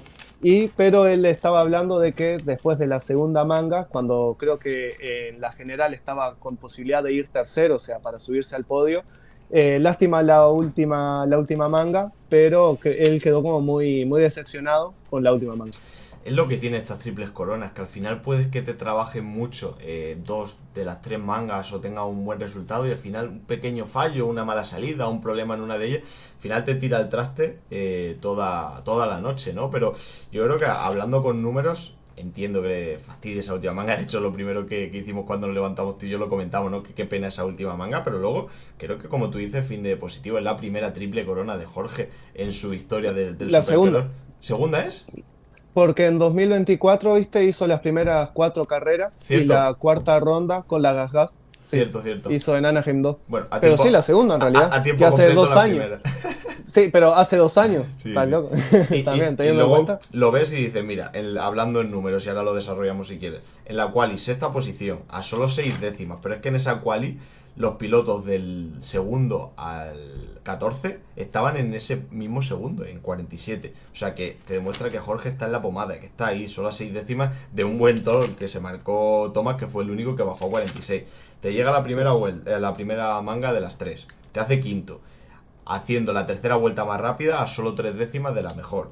Speaker 2: Pero él estaba hablando de que después de la segunda manga, cuando creo que en la general estaba con posibilidad de ir tercero, o sea, para subirse al podio, lástima la última manga, pero que él quedó como muy, muy decepcionado con la última manga.
Speaker 1: Es lo que tiene estas triples coronas, que al final puedes que te trabajen mucho dos de las tres mangas o tenga un buen resultado y al final un pequeño fallo, una mala salida, un problema en una de ellas, al final te tira el traste toda la noche, ¿no? Pero yo creo que hablando con números, entiendo que fastidie esa última manga. De hecho, lo primero que hicimos cuando nos levantamos tú y yo lo comentamos, ¿no? Que qué pena esa última manga, pero luego creo que como tú dices, fin de positivo, es la primera triple corona de Jorge en su historia del
Speaker 2: La
Speaker 1: Supercross.
Speaker 2: segunda,
Speaker 1: ¿Segunda es?
Speaker 2: porque en 2024, viste, hizo las primeras 4 carreras y
Speaker 1: Cierto,
Speaker 2: la cuarta ronda con la Gas Gas, sí,
Speaker 1: cierto, cierto.
Speaker 2: hizo en Anaheim 2.
Speaker 1: Bueno,
Speaker 2: Pero sí, la segunda en realidad,
Speaker 1: a
Speaker 2: que
Speaker 1: tiempo
Speaker 2: hace
Speaker 1: completo
Speaker 2: 2 años.
Speaker 1: la primera.
Speaker 2: Sí, pero hace 2 años,
Speaker 1: Sí,
Speaker 2: estás
Speaker 1: sí.
Speaker 2: loco.
Speaker 1: Y
Speaker 2: También, teniendo en
Speaker 1: luego
Speaker 2: cuenta.
Speaker 1: lo ves y dices, mira, hablando en números, y ahora lo desarrollamos si quieres, en la quali sexta posición, a solo 6 décimas, pero es que en esa quali los pilotos del segundo al 14 estaban en ese mismo segundo, en 47. O sea que te demuestra que Jorge está en la pomada, que está ahí, solo a 6 décimas de un buen toro que se marcó Tomás, que fue el único que bajó a 46. Te llega la primera vuelta, la primera manga de las tres, te hace quinto, haciendo la tercera vuelta más rápida a solo 3 décimas de la mejor.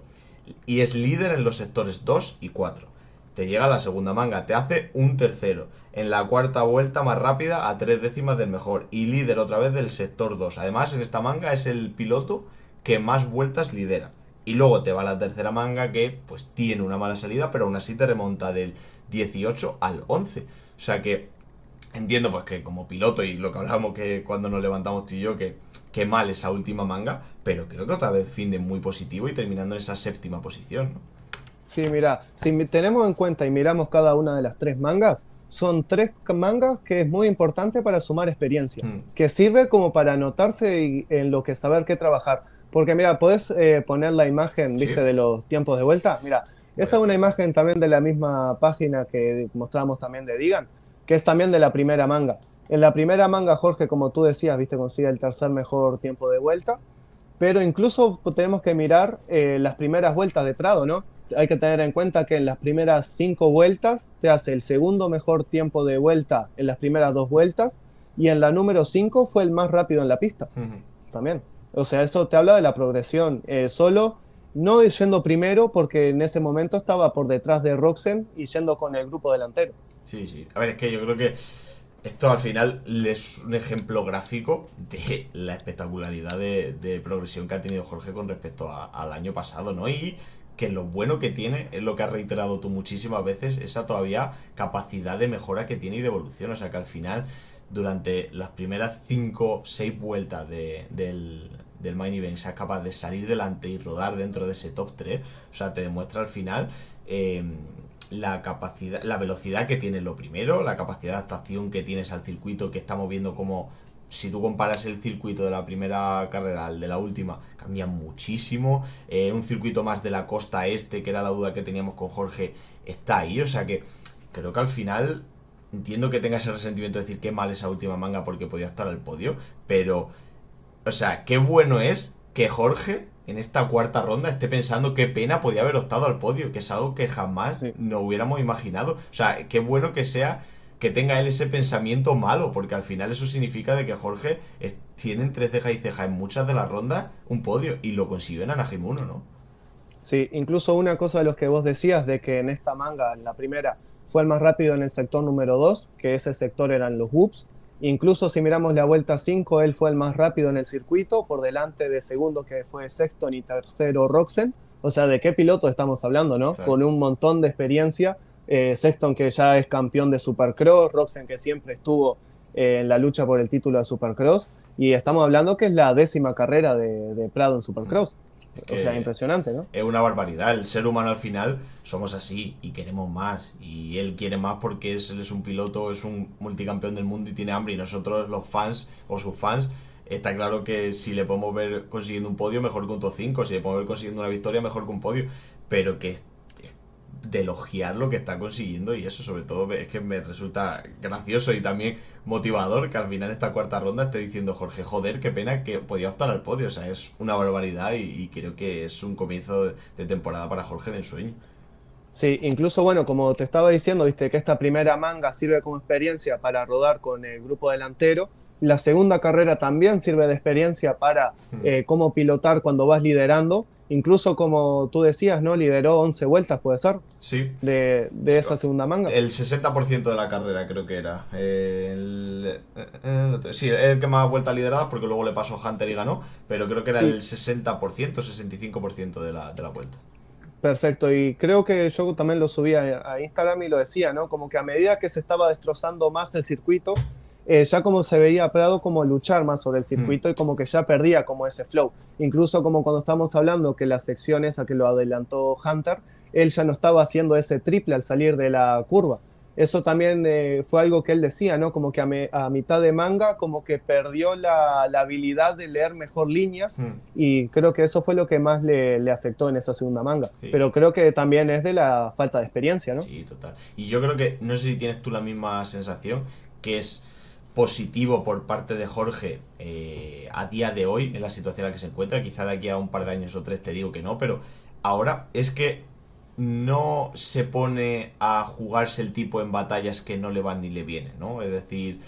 Speaker 1: Y es líder en los sectores 2 y 4. Te llega la segunda manga, te hace un tercero. En la cuarta vuelta más rápida a 3 décimas del mejor. Y líder otra vez del sector 2. Además, en esta manga es el piloto que más vueltas lidera. Y luego te va la tercera manga que pues tiene una mala salida, pero aún así te remonta del 18 al 11. O sea que entiendo pues que como piloto y lo que hablamos que cuando nos levantamos tú y yo, que mal esa última manga, pero creo que otra vez fin de muy positivo y terminando en esa séptima posición, ¿no?
Speaker 2: Sí, mira, si tenemos en cuenta y miramos cada una de las 3 mangas, son 3 mangas que es muy importante para sumar experiencia,
Speaker 1: Hmm.
Speaker 2: que sirve como para anotarse en lo que saber qué trabajar. Porque mira, podés poner la imagen,
Speaker 1: Sí,
Speaker 2: viste, de los tiempos de vuelta. Mira,
Speaker 1: voy
Speaker 2: esta
Speaker 1: a
Speaker 2: es una
Speaker 1: hacerlo.
Speaker 2: imagen también de la misma página que mostramos también de Digan, que es también de la primera manga. En la primera manga, Jorge, como tú decías, viste, consigue el tercer mejor tiempo de vuelta, pero incluso tenemos que mirar las primeras vueltas de Prado, ¿no? Hay que tener en cuenta que en las primeras 5 vueltas te hace el segundo mejor tiempo de vuelta en las primeras 2 vueltas y en la número 5 fue el más rápido en la pista también. O sea, eso te habla de la progresión. Solo no yendo primero porque en ese momento estaba por detrás de Roxen y yendo con el grupo delantero.
Speaker 1: Sí, sí. A ver, es que yo creo que esto al final es un ejemplo gráfico de la espectacularidad de progresión que ha tenido Jorge con respecto al año pasado, ¿no? Y que lo bueno que tiene, es lo que has reiterado tú muchísimas veces, esa todavía capacidad de mejora que tiene y de evolución. O sea que al final, durante las primeras 5 6 vueltas del main event seas capaz de salir delante y rodar dentro de ese top 3, o sea, te demuestra al final la capacidad, la velocidad que tiene lo primero, la capacidad de adaptación que tienes al circuito, que estamos viendo como si tú comparas el circuito de la primera carrera al de la última, cambia muchísimo. Un circuito más de la costa este, que era la duda que teníamos con Jorge, está ahí, o sea que creo que al final entiendo que tenga ese resentimiento de decir qué mal esa última manga porque podía estar al podio, pero, o sea, qué bueno es que Jorge en esta cuarta ronda esté pensando qué pena podía haber optado al podio, que es algo que jamás
Speaker 2: Sí.
Speaker 1: no hubiéramos imaginado. O sea, qué bueno que sea que tenga él ese pensamiento malo, porque al final eso significa de que Jorge tiene entre ceja y ceja en muchas de las rondas un podio, y lo consiguió en Anaheim 1, ¿no?
Speaker 2: Sí, incluso una cosa de los que vos decías, de que en esta manga, en la primera, fue el más rápido en el sector número 2, que ese sector eran los whoops. Incluso si miramos la vuelta 5, él fue el más rápido en el circuito, por delante de segundo que fue Sexton y tercero Roxen. O sea, ¿de qué piloto estamos hablando, no?
Speaker 1: Claro.
Speaker 2: Con un montón de experiencia. Sexton que ya es campeón de Supercross, Roxen que siempre estuvo en la lucha por el título de Supercross. Y estamos hablando que es la 10ª carrera de Prado en Supercross.
Speaker 1: Es
Speaker 2: O sea,
Speaker 1: que
Speaker 2: impresionante, ¿no?
Speaker 1: es una barbaridad. El ser humano al final somos así y queremos más. Y él quiere más porque él es un piloto, es un multicampeón del mundo y tiene hambre. Y nosotros, los fans o sus fans, está claro que si le podemos ver consiguiendo un podio, mejor que un top 5. Si le podemos ver consiguiendo una victoria, mejor que un podio. Pero que de elogiar lo que está consiguiendo, y eso sobre todo es que me resulta gracioso y también motivador que al final esta cuarta ronda esté diciendo Jorge, joder, qué pena que podía optar al podio. O sea, es una barbaridad y creo que es un comienzo de temporada para Jorge de ensueño.
Speaker 2: Sí, incluso bueno, como te estaba diciendo, viste que esta primera manga sirve como experiencia para rodar con el grupo delantero. La segunda carrera también sirve de experiencia para cómo pilotar cuando vas liderando. Incluso como tú decías, ¿no? Lideró 11 vueltas, puede ser,
Speaker 1: Sí,
Speaker 2: de esa segunda manga.
Speaker 1: el 60% de la carrera creo que era. Sí, el que más vueltas lideradas, porque luego le pasó Hunter y ganó, pero creo que era el
Speaker 2: Sí,
Speaker 1: 60%, 65% de la vuelta.
Speaker 2: perfecto. Y creo que yo también lo subí a Instagram y lo decía, ¿no? Como que a medida que se estaba destrozando más el circuito, ya como se veía a Prado como luchar más sobre el
Speaker 1: Hmm.
Speaker 2: circuito y como que ya perdía como ese flow. Incluso como cuando estamos hablando que la sección esa que lo adelantó Hunter, él ya no estaba haciendo ese triple al salir de la curva. Eso también fue algo que él decía, ¿no? Como que a mitad de manga como que perdió la habilidad de leer mejor líneas
Speaker 1: Hmm.
Speaker 2: y creo que eso fue lo que más le afectó en esa segunda manga. Pero
Speaker 1: Sí.
Speaker 2: creo que también es de la falta de experiencia, ¿no?
Speaker 1: Sí, total. Y yo creo que, no sé si tienes tú la misma sensación, que es positivo por parte de Jorge a día de hoy, en la situación en la que se encuentra. Quizá de aquí a un par de años o tres te digo que no, pero ahora es que no se pone a jugarse el tipo en batallas que no le van ni le vienen, ¿no? Es decir,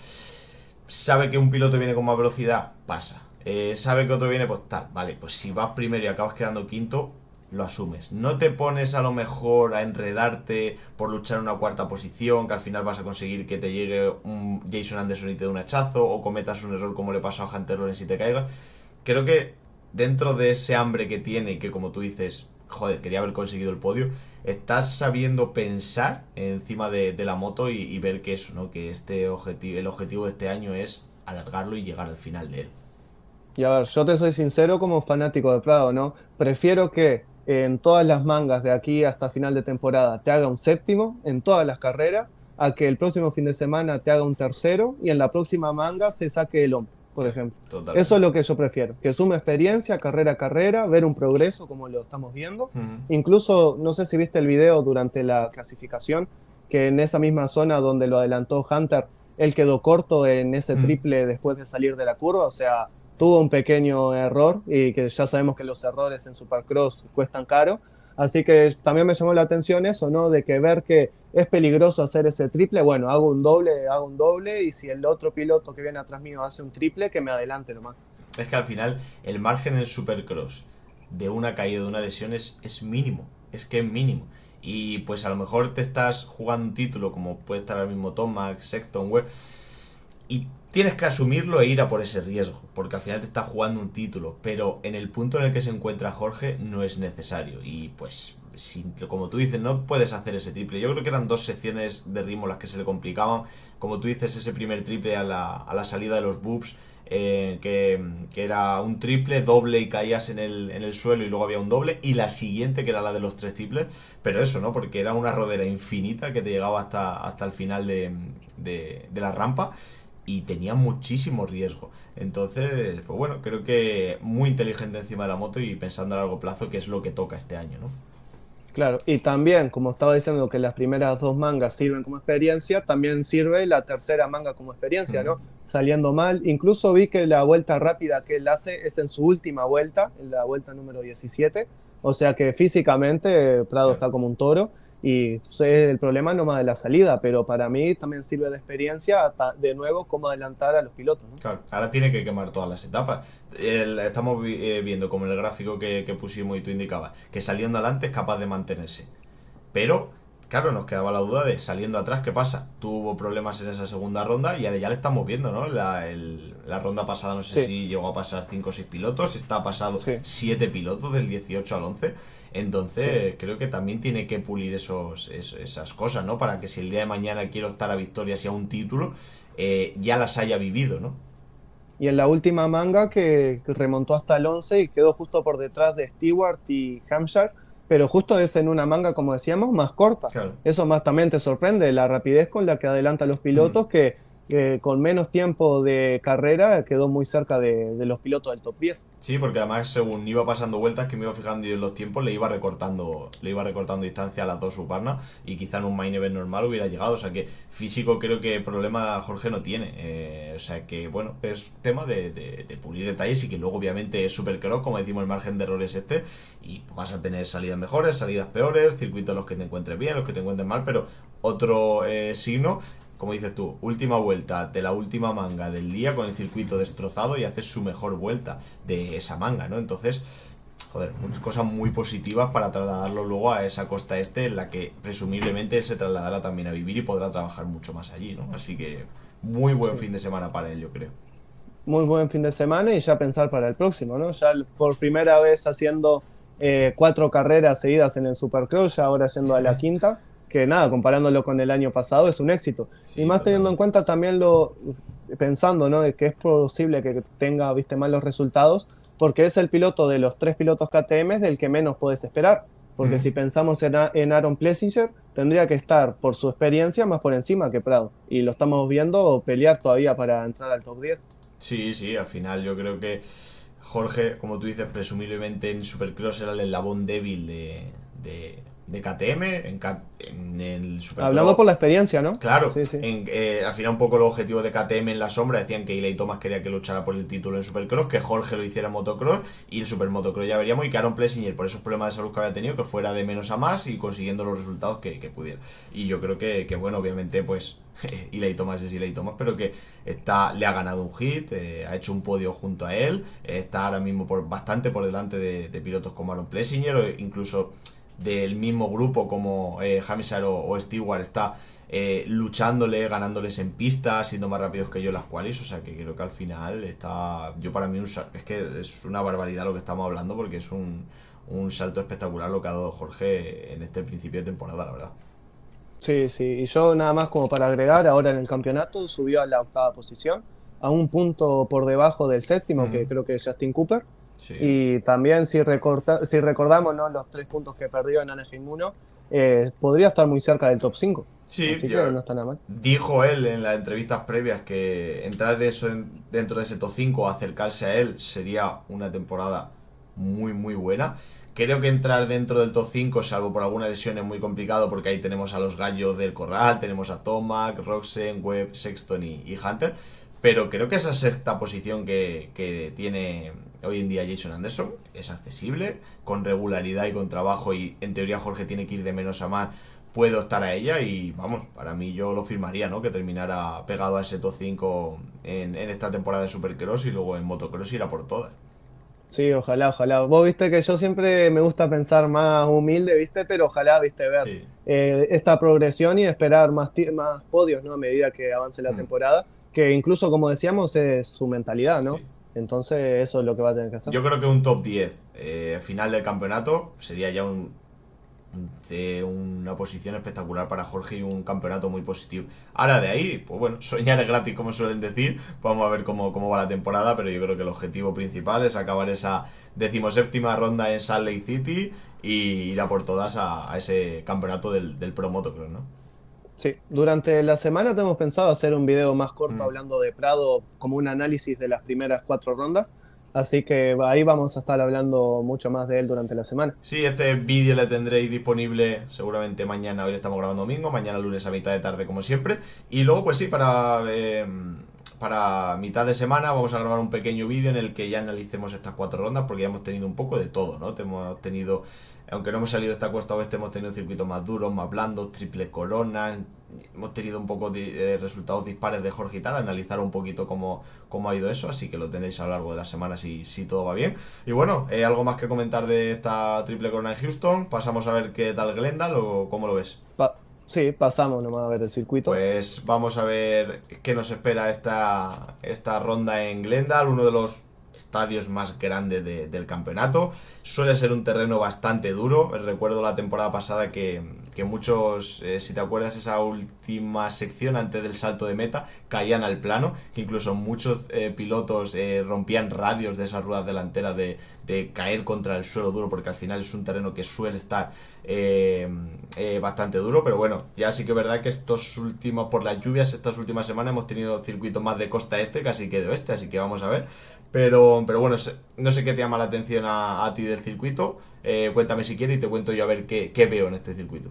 Speaker 1: sabe que un piloto viene con más velocidad, pasa. Sabe que otro viene, pues tal, vale, pues si vas primero y acabas quedando quinto, lo asumes. No te pones a lo mejor a enredarte por luchar en una cuarta posición, que al final vas a conseguir que te llegue un Jason Anderson y te dé un hachazo, o cometas un error como le pasó a Hunter Lawrence y te caigas. Creo que dentro de ese hambre que tiene y que, como tú dices, joder, quería haber conseguido el podio, estás sabiendo pensar encima de la moto y ver que eso, ¿no? Que el objetivo de este año es alargarlo y llegar al final de él.
Speaker 2: Y a ver, yo te soy sincero como fanático de Prado, ¿no? Prefiero que en todas las mangas de aquí hasta final de temporada te haga un séptimo en todas las carreras, a que el próximo fin de semana te haga un tercero y en la próxima manga se saque el hombro, por
Speaker 1: Claro,
Speaker 2: ejemplo. Eso es
Speaker 1: totalmente.
Speaker 2: lo que yo prefiero, que sume experiencia carrera a carrera, ver un progreso como lo estamos viendo.
Speaker 1: Ujú.
Speaker 2: Incluso, no sé si viste el video durante la clasificación, que en esa misma zona donde lo adelantó Hunter, él quedó corto en ese
Speaker 1: Ujú.
Speaker 2: triple después de salir de la curva, o sea, tuvo un pequeño error y que ya sabemos que los errores en Supercross cuestan caro. Así que también me llamó la atención eso, ¿no? De que ver que es peligroso hacer ese triple, bueno, hago un doble y si el otro piloto que viene atrás mío hace un triple, que me adelante nomás.
Speaker 1: Es que al final el margen en Supercross de una caída, de una lesión, es mínimo. Es que es mínimo. Y pues a lo mejor te estás jugando un título como puede estar ahora mismo Tomac, Sexton, Webb, y tienes que asumirlo e ir a por ese riesgo, porque al final te estás jugando un título, pero en el punto en el que se encuentra Jorge no es necesario. Y pues, como tú dices, no puedes hacer ese triple. Yo creo que eran 2 secciones de ritmo las que se le complicaban. Como tú dices, ese primer triple a la salida de los boobs, que era un triple, doble y caías en el suelo y luego había un doble, y la siguiente que era la de los 3 triples, pero eso, ¿no? Porque era una rodera infinita que te llegaba hasta el final de la rampa y tenía muchísimo riesgo. Entonces, pues bueno, creo que muy inteligente encima de la moto y pensando a largo plazo, que es lo que toca este año, ¿no?
Speaker 2: Claro, y también, como estaba diciendo que las primeras 2 mangas sirven como experiencia, también sirve la tercera manga como experiencia,
Speaker 1: Mm,
Speaker 2: ¿no? Saliendo mal, incluso vi que la vuelta rápida que él hace es en su última vuelta, en la vuelta número 17, o sea que físicamente Prado
Speaker 1: claro.
Speaker 2: está como un toro y sé el problema nomás de la salida, pero para mí también sirve de experiencia de nuevo cómo adelantar a los pilotos, ¿no?
Speaker 1: Claro, ahora tiene que quemar todas las etapas. Estamos viendo como en el gráfico que pusimos y tú indicabas, que saliendo adelante es capaz de mantenerse. Pero, claro, nos quedaba la duda de saliendo atrás, ¿qué pasa? Tuvo problemas en esa segunda ronda y ahora ya le estamos viendo, ¿no? La ronda pasada no sé
Speaker 2: Sí,
Speaker 1: si llegó a pasar 5 o 6 pilotos, está pasado
Speaker 2: sí,
Speaker 1: 7 pilotos del 18 al 11.
Speaker 2: sí.
Speaker 1: Entonces, creo que también tiene que pulir esas cosas, ¿no? Para que si el día de mañana quiere optar a victorias y a un título, ya las haya vivido, ¿no?
Speaker 2: Y en la última manga que remontó hasta el 11 y quedó justo por detrás de Stewart y Hampshire, pero justo es en una manga, como decíamos, más corta.
Speaker 1: Claro.
Speaker 2: Eso más también te sorprende, la rapidez con la que adelanta a los
Speaker 1: Mm.
Speaker 2: pilotos, que con menos tiempo de carrera quedó muy cerca de los pilotos del top 10.
Speaker 1: Sí, porque además según iba pasando vueltas, que me iba fijando yo en los tiempos, le iba recortando distancia a las dos subarnas y quizá en un main event normal hubiera llegado. O sea que físico creo que problema Jorge no tiene. O sea que bueno, es tema de pulir detalles y que luego obviamente es super cross, como decimos, el margen de error es este y vas a tener salidas mejores, salidas peores, circuitos en los que te encuentres bien, los que te encuentres mal, pero otro signo, como dices tú, última vuelta de la última manga del día con el circuito destrozado y haces su mejor vuelta de esa manga, ¿no? Entonces, joder, muchas cosas muy positivas para trasladarlo luego a esa costa este en la que presumiblemente él se trasladará también a vivir y podrá trabajar mucho más allí, ¿no? Así que muy buen
Speaker 2: Sí.
Speaker 1: fin de semana para él, yo creo.
Speaker 2: Muy buen fin de semana y ya pensar para el próximo, ¿no? Ya por primera vez haciendo 4 carreras seguidas en el Supercross, ya ahora yendo a la quinta, que nada, comparándolo con el año pasado es un éxito. Y
Speaker 1: Sí,
Speaker 2: más teniendo en
Speaker 1: totalmente.
Speaker 2: cuenta también pensando, ¿no? De que es posible que tenga, viste, malos resultados, porque es el piloto de los 3 pilotos KTM del que menos puedes esperar. Porque
Speaker 1: Mm.
Speaker 2: si pensamos en Aaron Plessinger, tendría que estar por su experiencia más por encima que Prado. Y lo estamos viendo pelear todavía para entrar al top 10.
Speaker 1: Sí, sí, al final yo creo que Jorge, como tú dices, presumiblemente en Supercross era el eslabón débil de KTM, en el
Speaker 2: Hablando
Speaker 1: Supercross.
Speaker 2: por la experiencia, ¿no?
Speaker 1: Claro,
Speaker 2: Sí, sí.
Speaker 1: al final un poco los objetivos de KTM en la sombra decían que Eli Thomas quería que luchara por el título en Supercross, que Jorge lo hiciera en Motocross y el Supermotocross ya veríamos y que Aaron Plessinger por esos problemas de salud que había tenido que fuera de menos a más y consiguiendo los resultados que pudiera. Y yo creo que bueno, obviamente pues Eli Thomas es Eli Thomas, pero que le ha ganado un hit, ha hecho un podio junto a él, está ahora mismo bastante por delante de pilotos como Aaron Plessinger o incluso del mismo grupo como Hampshire o Stewart está luchándole, ganándoles en pista, siendo más rápidos que yo en las qualis, o sea que creo que al final está, yo para mí es que es una barbaridad lo que estamos hablando porque es un salto espectacular lo que ha dado Jorge en este principio de temporada, la verdad.
Speaker 2: Sí, sí. Y yo nada más como para agregar, ahora en el campeonato subió a la octava posición, a un punto por debajo del séptimo,
Speaker 1: Mm,
Speaker 2: que creo que es Justin Cooper.
Speaker 1: sí.
Speaker 2: Y también si recordamos, ¿no? Los 3 puntos que perdió en Anaheim 1, podría estar muy cerca del top 5.
Speaker 1: Sí,
Speaker 2: Así que no está nada mal.
Speaker 1: dijo él en las entrevistas previas que entrar de eso dentro de ese top 5 acercarse a él sería una temporada muy muy buena. Creo que entrar dentro del top 5 salvo por alguna lesión, es muy complicado porque ahí tenemos a los gallos del corral, tenemos a Tomac, Roxen, Webb, Sexton y Hunter. Pero creo que esa sexta posición que tiene hoy en día Jason Anderson es accesible, con regularidad y con trabajo y en teoría Jorge tiene que ir de menos a más, puedo estar a ella y vamos, para mí yo lo firmaría, ¿no? Que terminara pegado a ese top 5 en esta temporada de Supercross y luego en Motocross ir a por todas.
Speaker 2: Sí, ojalá, ojalá. Vos viste que yo siempre me gusta pensar más humilde, viste, pero ojalá, viste, ver
Speaker 1: Sí.
Speaker 2: esta progresión y esperar más podios, ¿no? A medida que avance la
Speaker 1: Hmm.
Speaker 2: temporada, que incluso como decíamos es su mentalidad, ¿no?
Speaker 1: Sí.
Speaker 2: Entonces eso es lo que va a tener que hacer.
Speaker 1: Yo creo que un top 10 final del campeonato sería ya una posición espectacular para Jorge y un campeonato muy positivo. Ahora de ahí, pues bueno, soñar es gratis, como suelen decir. Vamos a ver cómo va la temporada, pero yo creo que el objetivo principal es acabar esa 17ª ronda en Salt Lake City y ir a por todas a ese campeonato del Pro Motocross, ¿no?
Speaker 2: Sí, durante la semana tenemos pensado hacer un video más corto
Speaker 1: Mm.
Speaker 2: hablando de Prado como un análisis de las primeras 4 rondas, así que ahí vamos a estar hablando mucho más de él durante la semana.
Speaker 1: Sí, este vídeo le tendréis disponible seguramente mañana. Hoy le estamos grabando domingo, mañana lunes a mitad de tarde como siempre. Y luego pues sí, para mitad de semana vamos a grabar un pequeño vídeo en el que ya analicemos estas 4 rondas, porque ya hemos tenido un poco de todo, ¿no? Hemos tenido, aunque no hemos salido de esta costa oeste, hemos tenido circuitos más duros, más blandos, triple coronas. Hemos tenido un poco de resultados dispares de Jorge y tal, analizar un poquito cómo ha ido eso, así que lo tendréis a lo largo de la semana si todo va bien. Y bueno, algo más que comentar de esta triple corona en Houston. Pasamos a ver qué tal Glendale o cómo lo ves.
Speaker 2: Sí, pasamos nomás a ver el circuito.
Speaker 1: Pues vamos a ver qué nos espera esta ronda en Glendale, uno de los estadios más grandes del campeonato. Suele ser un terreno bastante duro. Recuerdo la temporada pasada que muchos, si te acuerdas, esa última sección antes del salto de meta, caían al plano, que incluso muchos pilotos rompían radios de esas ruedas delanteras de caer contra el suelo duro, porque al final es un terreno que suele estar bastante duro. Pero bueno, ya sí que es verdad que por las lluvias, estas últimas semanas hemos tenido circuitos más de costa este casi que de oeste, así que vamos a ver. Pero bueno, no sé qué te llama la atención a ti del circuito. Cuéntame si quieres y te cuento yo a ver qué veo en este circuito.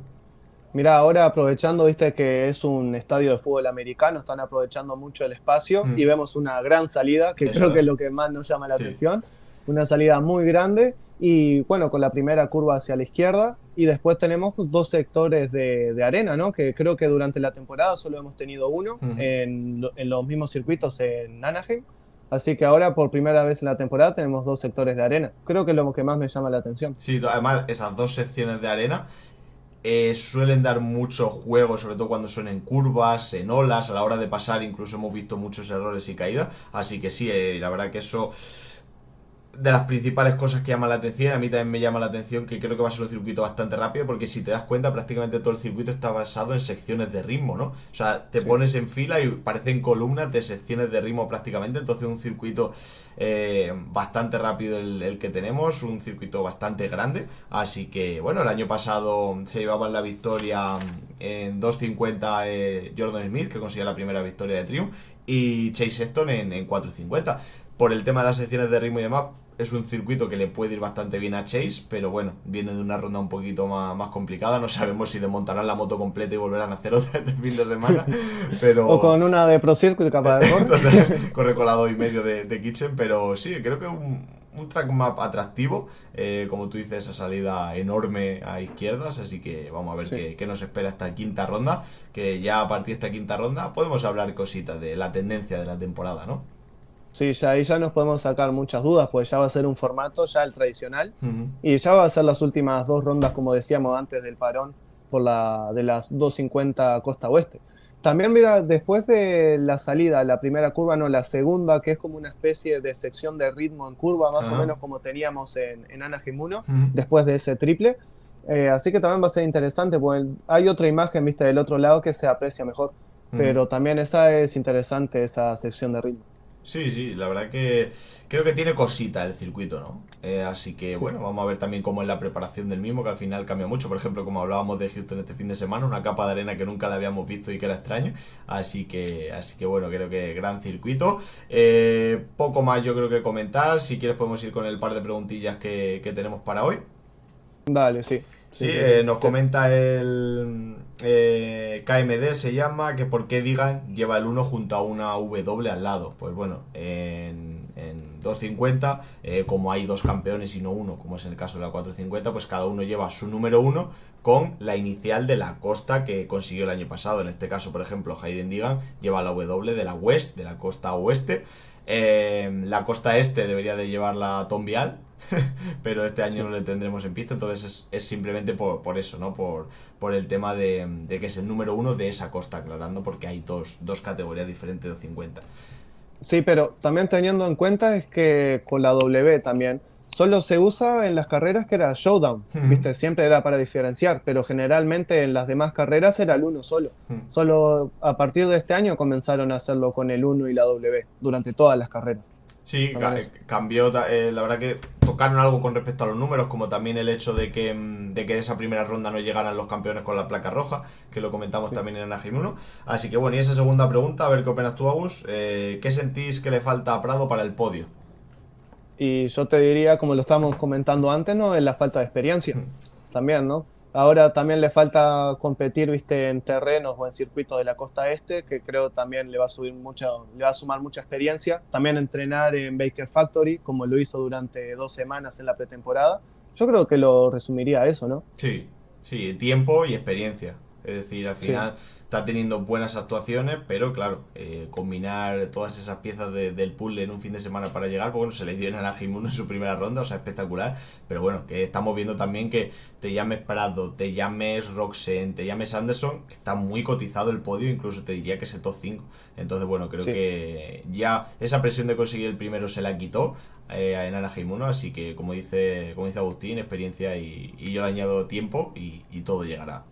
Speaker 2: Mira, ahora aprovechando, viste que es un estadio de fútbol americano, están aprovechando mucho el espacio y
Speaker 1: Mm,
Speaker 2: vemos una gran salida, que creo
Speaker 1: eso,
Speaker 2: que es lo que más nos llama la
Speaker 1: sí.
Speaker 2: atención. Una salida muy grande y bueno, con la primera curva hacia la izquierda y después tenemos 2 sectores de arena, ¿no? Que creo que durante la temporada solo hemos tenido uno
Speaker 1: Ujú.
Speaker 2: en los mismos circuitos en Anaheim. Así que ahora por primera vez en la temporada tenemos 2 sectores de arena. Creo que es lo que más me llama la atención.
Speaker 1: Sí, además esas dos secciones de arena suelen dar mucho juego, sobre todo cuando son en curvas, en olas, a la hora de pasar incluso hemos visto muchos errores y caídas, así que sí, la verdad que eso de las principales cosas que llama la atención. A mí también me llama la atención que creo que va a ser un circuito bastante rápido, porque si te das cuenta prácticamente todo el circuito está basado en secciones de ritmo, ¿no? O sea, te
Speaker 2: Sí.
Speaker 1: pones en fila y parecen columnas de secciones de ritmo prácticamente. Entonces un circuito bastante rápido el que tenemos, un circuito bastante grande. Así que bueno, el año pasado se llevaba la victoria en 2.50 Jordan Smith, que consiguió la primera victoria de Triumph, y Chase Sexton en 4.50. Por el tema de las secciones de ritmo y demás, es un circuito que le puede ir bastante bien a Chase, pero bueno, viene de una ronda un poquito más complicada. No sabemos si desmontarán la moto completa y volverán a hacer otra este fin de semana,
Speaker 2: O
Speaker 1: pero
Speaker 2: con una de Pro Circuit capaz de correr.
Speaker 1: entonces, corre con la 2,5 de Kitchen. Pero sí, creo que un track map atractivo, como tú dices, esa salida enorme a izquierdas, así que vamos a ver
Speaker 2: Sí.
Speaker 1: qué nos espera esta quinta ronda, que ya a partir de esta quinta ronda podemos hablar cositas de la tendencia de la temporada, ¿no?
Speaker 2: Sí, ya ahí ya nos podemos sacar muchas dudas, pues ya va a ser un formato ya el tradicional
Speaker 1: Ujú,
Speaker 2: y ya va a ser las últimas 2 rondas, como decíamos antes del parón, por la de las 250 costa oeste. También, mira, después de la salida, la primera curva, no, la segunda, que es como una especie de sección de ritmo en curva, más o
Speaker 1: ajá,
Speaker 2: menos como teníamos en Anaheim 1,
Speaker 1: ujú,
Speaker 2: después de ese triple. Así que también va a ser interesante, porque hay otra imagen, viste, del otro lado que se aprecia mejor,
Speaker 1: ujú.
Speaker 2: pero también esa es interesante, esa sección de ritmo.
Speaker 1: Sí, sí, la verdad que creo que tiene cosita el circuito, ¿no? Así que
Speaker 2: Sí.
Speaker 1: bueno, vamos a ver también cómo es la preparación del mismo, que al final cambia mucho. Por ejemplo, como hablábamos de Houston este fin de semana, una capa de arena que nunca la habíamos visto y que era extraño. Así que bueno, creo que gran circuito. Poco más yo creo que comentar. Si quieres podemos ir con el par de preguntillas que tenemos para hoy.
Speaker 2: Dale, sí.
Speaker 1: Sí,
Speaker 2: Sí, sí, sí.
Speaker 1: nos comenta el KMD, se llama, que por qué Digan lleva el uno junto a una W al lado. Pues bueno, en 250, como hay dos campeones y no uno, como es en el caso de la 450, pues cada uno lleva su número uno con la inicial de la costa que consiguió el año pasado. En este caso, por ejemplo, Hayden Digan lleva la W de la costa oeste. La costa este debería de llevarla Tom Vial, pero este año no le tendremos en pista, entonces es simplemente por eso, ¿no? Por el tema de que es el número 1 de esa costa, aclarando, porque hay dos categorías diferentes de 50.
Speaker 2: Sí, pero también teniendo en cuenta es que con la W también, solo se usa en las carreras que era showdown, ¿viste? Siempre era para diferenciar, pero generalmente en las demás carreras era el uno solo. Solo a partir de este año comenzaron a hacerlo con el uno y la W durante todas las carreras.
Speaker 1: Sí,
Speaker 2: También eso.
Speaker 1: cambió, la verdad que tocaron algo con respecto a los números, como también el hecho de que esa primera ronda no llegaran los campeones con la placa roja, que lo comentamos
Speaker 2: Sí.
Speaker 1: también en Anaheim 1. Así que bueno, y esa segunda pregunta, a ver qué opinas tú, Agus. ¿Qué sentís que le falta a Prado para el podio?
Speaker 2: Y yo te diría, como lo estábamos comentando antes, ¿no? Es la falta de experiencia también, ¿no? Ahora también le falta competir, viste, en terrenos o en circuitos de la costa este, que creo también le va a subir mucho, le va a sumar mucha experiencia. También entrenar en Baker Factory, como lo hizo durante 2 semanas en la pretemporada. Yo creo que lo resumiría a eso, ¿no?
Speaker 1: Sí, sí, tiempo y experiencia. Es decir, al
Speaker 2: Sí,
Speaker 1: final está teniendo buenas actuaciones, pero claro, combinar todas esas piezas del puzzle en un fin de semana para llegar, pues bueno, se le dio en Anaheim 1 en su primera ronda, o sea, espectacular. Pero bueno, que estamos viendo también que te llames Prado, te llames Roxen, te llames Anderson, está muy cotizado el podio, incluso te diría que es el top 5. Entonces, bueno, creo
Speaker 2: sí.
Speaker 1: que ya esa presión de conseguir el primero se la quitó en Anaheim 1, así que como dice Agustín, experiencia y yo le añado tiempo y todo llegará.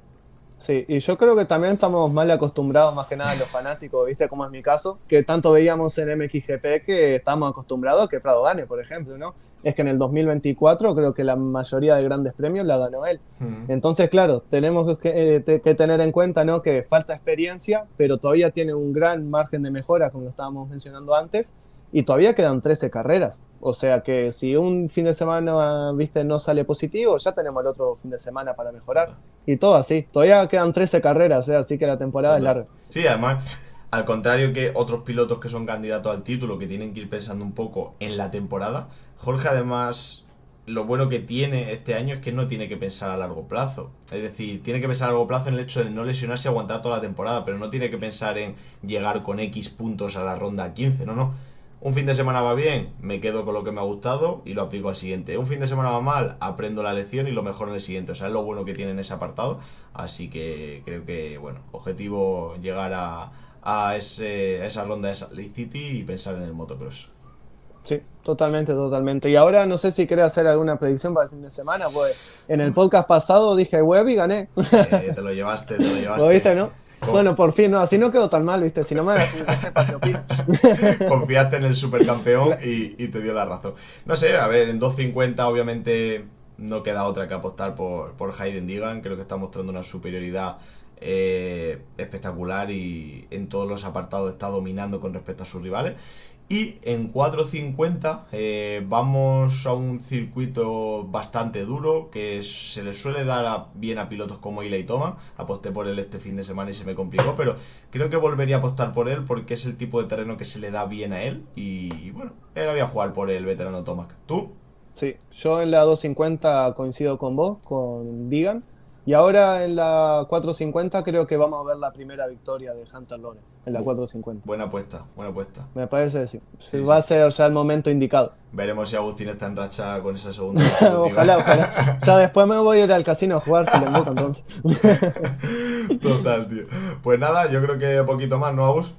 Speaker 2: Sí, y yo creo que también estamos mal acostumbrados, más que nada los fanáticos, ¿viste? Como es mi caso, que tanto veíamos en MXGP que estamos acostumbrados a que Prado gane, por ejemplo, ¿no? Es que en el 2024 creo que la mayoría de grandes premios la ganó él.
Speaker 1: Mm.
Speaker 2: Entonces, claro, tenemos que tener en cuenta, ¿no? Que falta experiencia, pero todavía tiene un gran margen de mejora, como lo estábamos mencionando antes, y todavía quedan 13 carreras. O sea que si un fin de semana, viste, no sale positivo, ya tenemos el otro fin de semana para mejorar.
Speaker 1: Total.
Speaker 2: Y todo así. Todavía quedan 13 carreras, así que la temporada es
Speaker 1: Total.
Speaker 2: larga.
Speaker 1: Sí, además, al contrario que otros pilotos que son candidatos al título, que tienen que ir pensando un poco en la temporada, Jorge además, lo bueno que tiene este año es que no tiene que pensar a largo plazo. Es decir, tiene que pensar a largo plazo en el hecho de no lesionarse y aguantar toda la temporada, pero no tiene que pensar en llegar con X puntos a la ronda 15, no, no. Un fin de semana va bien, me quedo con lo que me ha gustado y lo aplico al siguiente. Un fin de semana va mal, aprendo la lección y lo mejoro en el siguiente. O sea, es lo bueno que tiene en ese apartado. Así que creo que, bueno, objetivo llegar a esa ronda de Salt Lake City y pensar en el motocross.
Speaker 2: Sí, totalmente, totalmente. Y ahora no sé si querés hacer alguna predicción para el fin de semana, pues en el podcast pasado dije web y gané.
Speaker 1: Te lo llevaste, te lo
Speaker 2: ¿Lo
Speaker 1: llevaste.
Speaker 2: viste, no?
Speaker 1: Co-
Speaker 2: Bueno, por fin, no, así no quedó tan mal, ¿viste? Si no me hagas que sepa qué opino.
Speaker 1: Confiaste en el supercampeón
Speaker 2: Cla-
Speaker 1: y te dio la razón. No sé, a ver, en 250 obviamente no queda otra que apostar por Hayden Deegan. Creo que está mostrando una superioridad espectacular y en todos los apartados está dominando con respecto a sus rivales. Y en 450 vamos a un circuito bastante duro que se le suele dar bien a pilotos como Eli Thomas. Aposté por él este fin de semana y se me complicó, pero creo que volvería a apostar por él porque es el tipo de terreno que se le da bien a él. Y bueno, él voy a jugar por el veterano Tomac. ¿Tú?
Speaker 2: Sí, yo en la 250 coincido con vos, con Vigan. Y ahora en la 450 creo que vamos a ver la primera victoria de Hunter Lawrence, en la 450.
Speaker 1: Buena apuesta, buena apuesta.
Speaker 2: Me parece que sí. Sí,
Speaker 1: Sí,
Speaker 2: va a
Speaker 1: sí.
Speaker 2: ser ya el momento indicado.
Speaker 1: Veremos si Agustín está en racha con esa segunda consecutiva.
Speaker 2: Ojalá, ojalá. Ya después me voy a ir al casino a jugar si le invoco entonces.
Speaker 1: Total, tío. Pues nada, yo creo que poquito más, ¿no, Agus?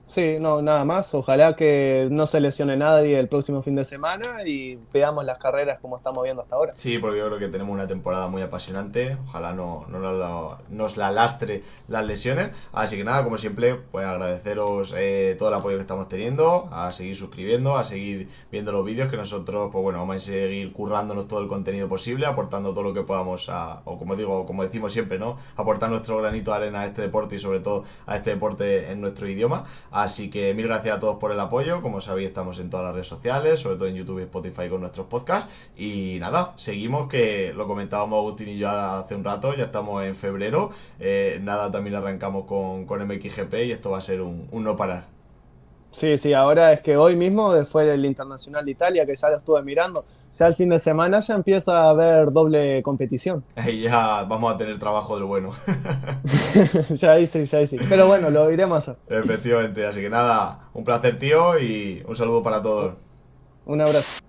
Speaker 2: Sí, no, nada más. Ojalá que no se lesione nadie el próximo fin de semana y veamos las carreras como estamos viendo hasta ahora.
Speaker 1: Sí, porque yo creo que tenemos una temporada muy apasionante. Ojalá nos la lastre las lesiones. Así que nada, como siempre, pues agradeceros todo el apoyo que estamos teniendo, a seguir suscribiendo, a seguir viendo los vídeos, que nosotros, pues bueno, vamos a seguir currándonos todo el contenido posible, aportando todo lo que podamos o como digo, como decimos siempre, ¿no? Aportar nuestro granito de arena a este deporte y sobre todo a este deporte en nuestro idioma. Así que mil gracias a todos por el apoyo. Como sabéis, estamos en todas las redes sociales, sobre todo en YouTube y Spotify con nuestros podcasts. Y nada, seguimos, que lo comentábamos Agustín y yo hace un rato, ya estamos en febrero. Nada, también arrancamos con MXGP y esto va a ser un no parar.
Speaker 2: Sí, sí, ahora es que hoy mismo fue el Internacional de Italia, que ya lo estuve mirando. Ya el fin de semana ya empieza a haber doble competición.
Speaker 1: Y ya vamos a tener trabajo del bueno.
Speaker 2: Ya ahí sí, ya ahí sí. Pero bueno, lo iremos a hacer.
Speaker 1: Efectivamente, así que nada, un placer, tío, y un saludo para todos.
Speaker 2: Un abrazo.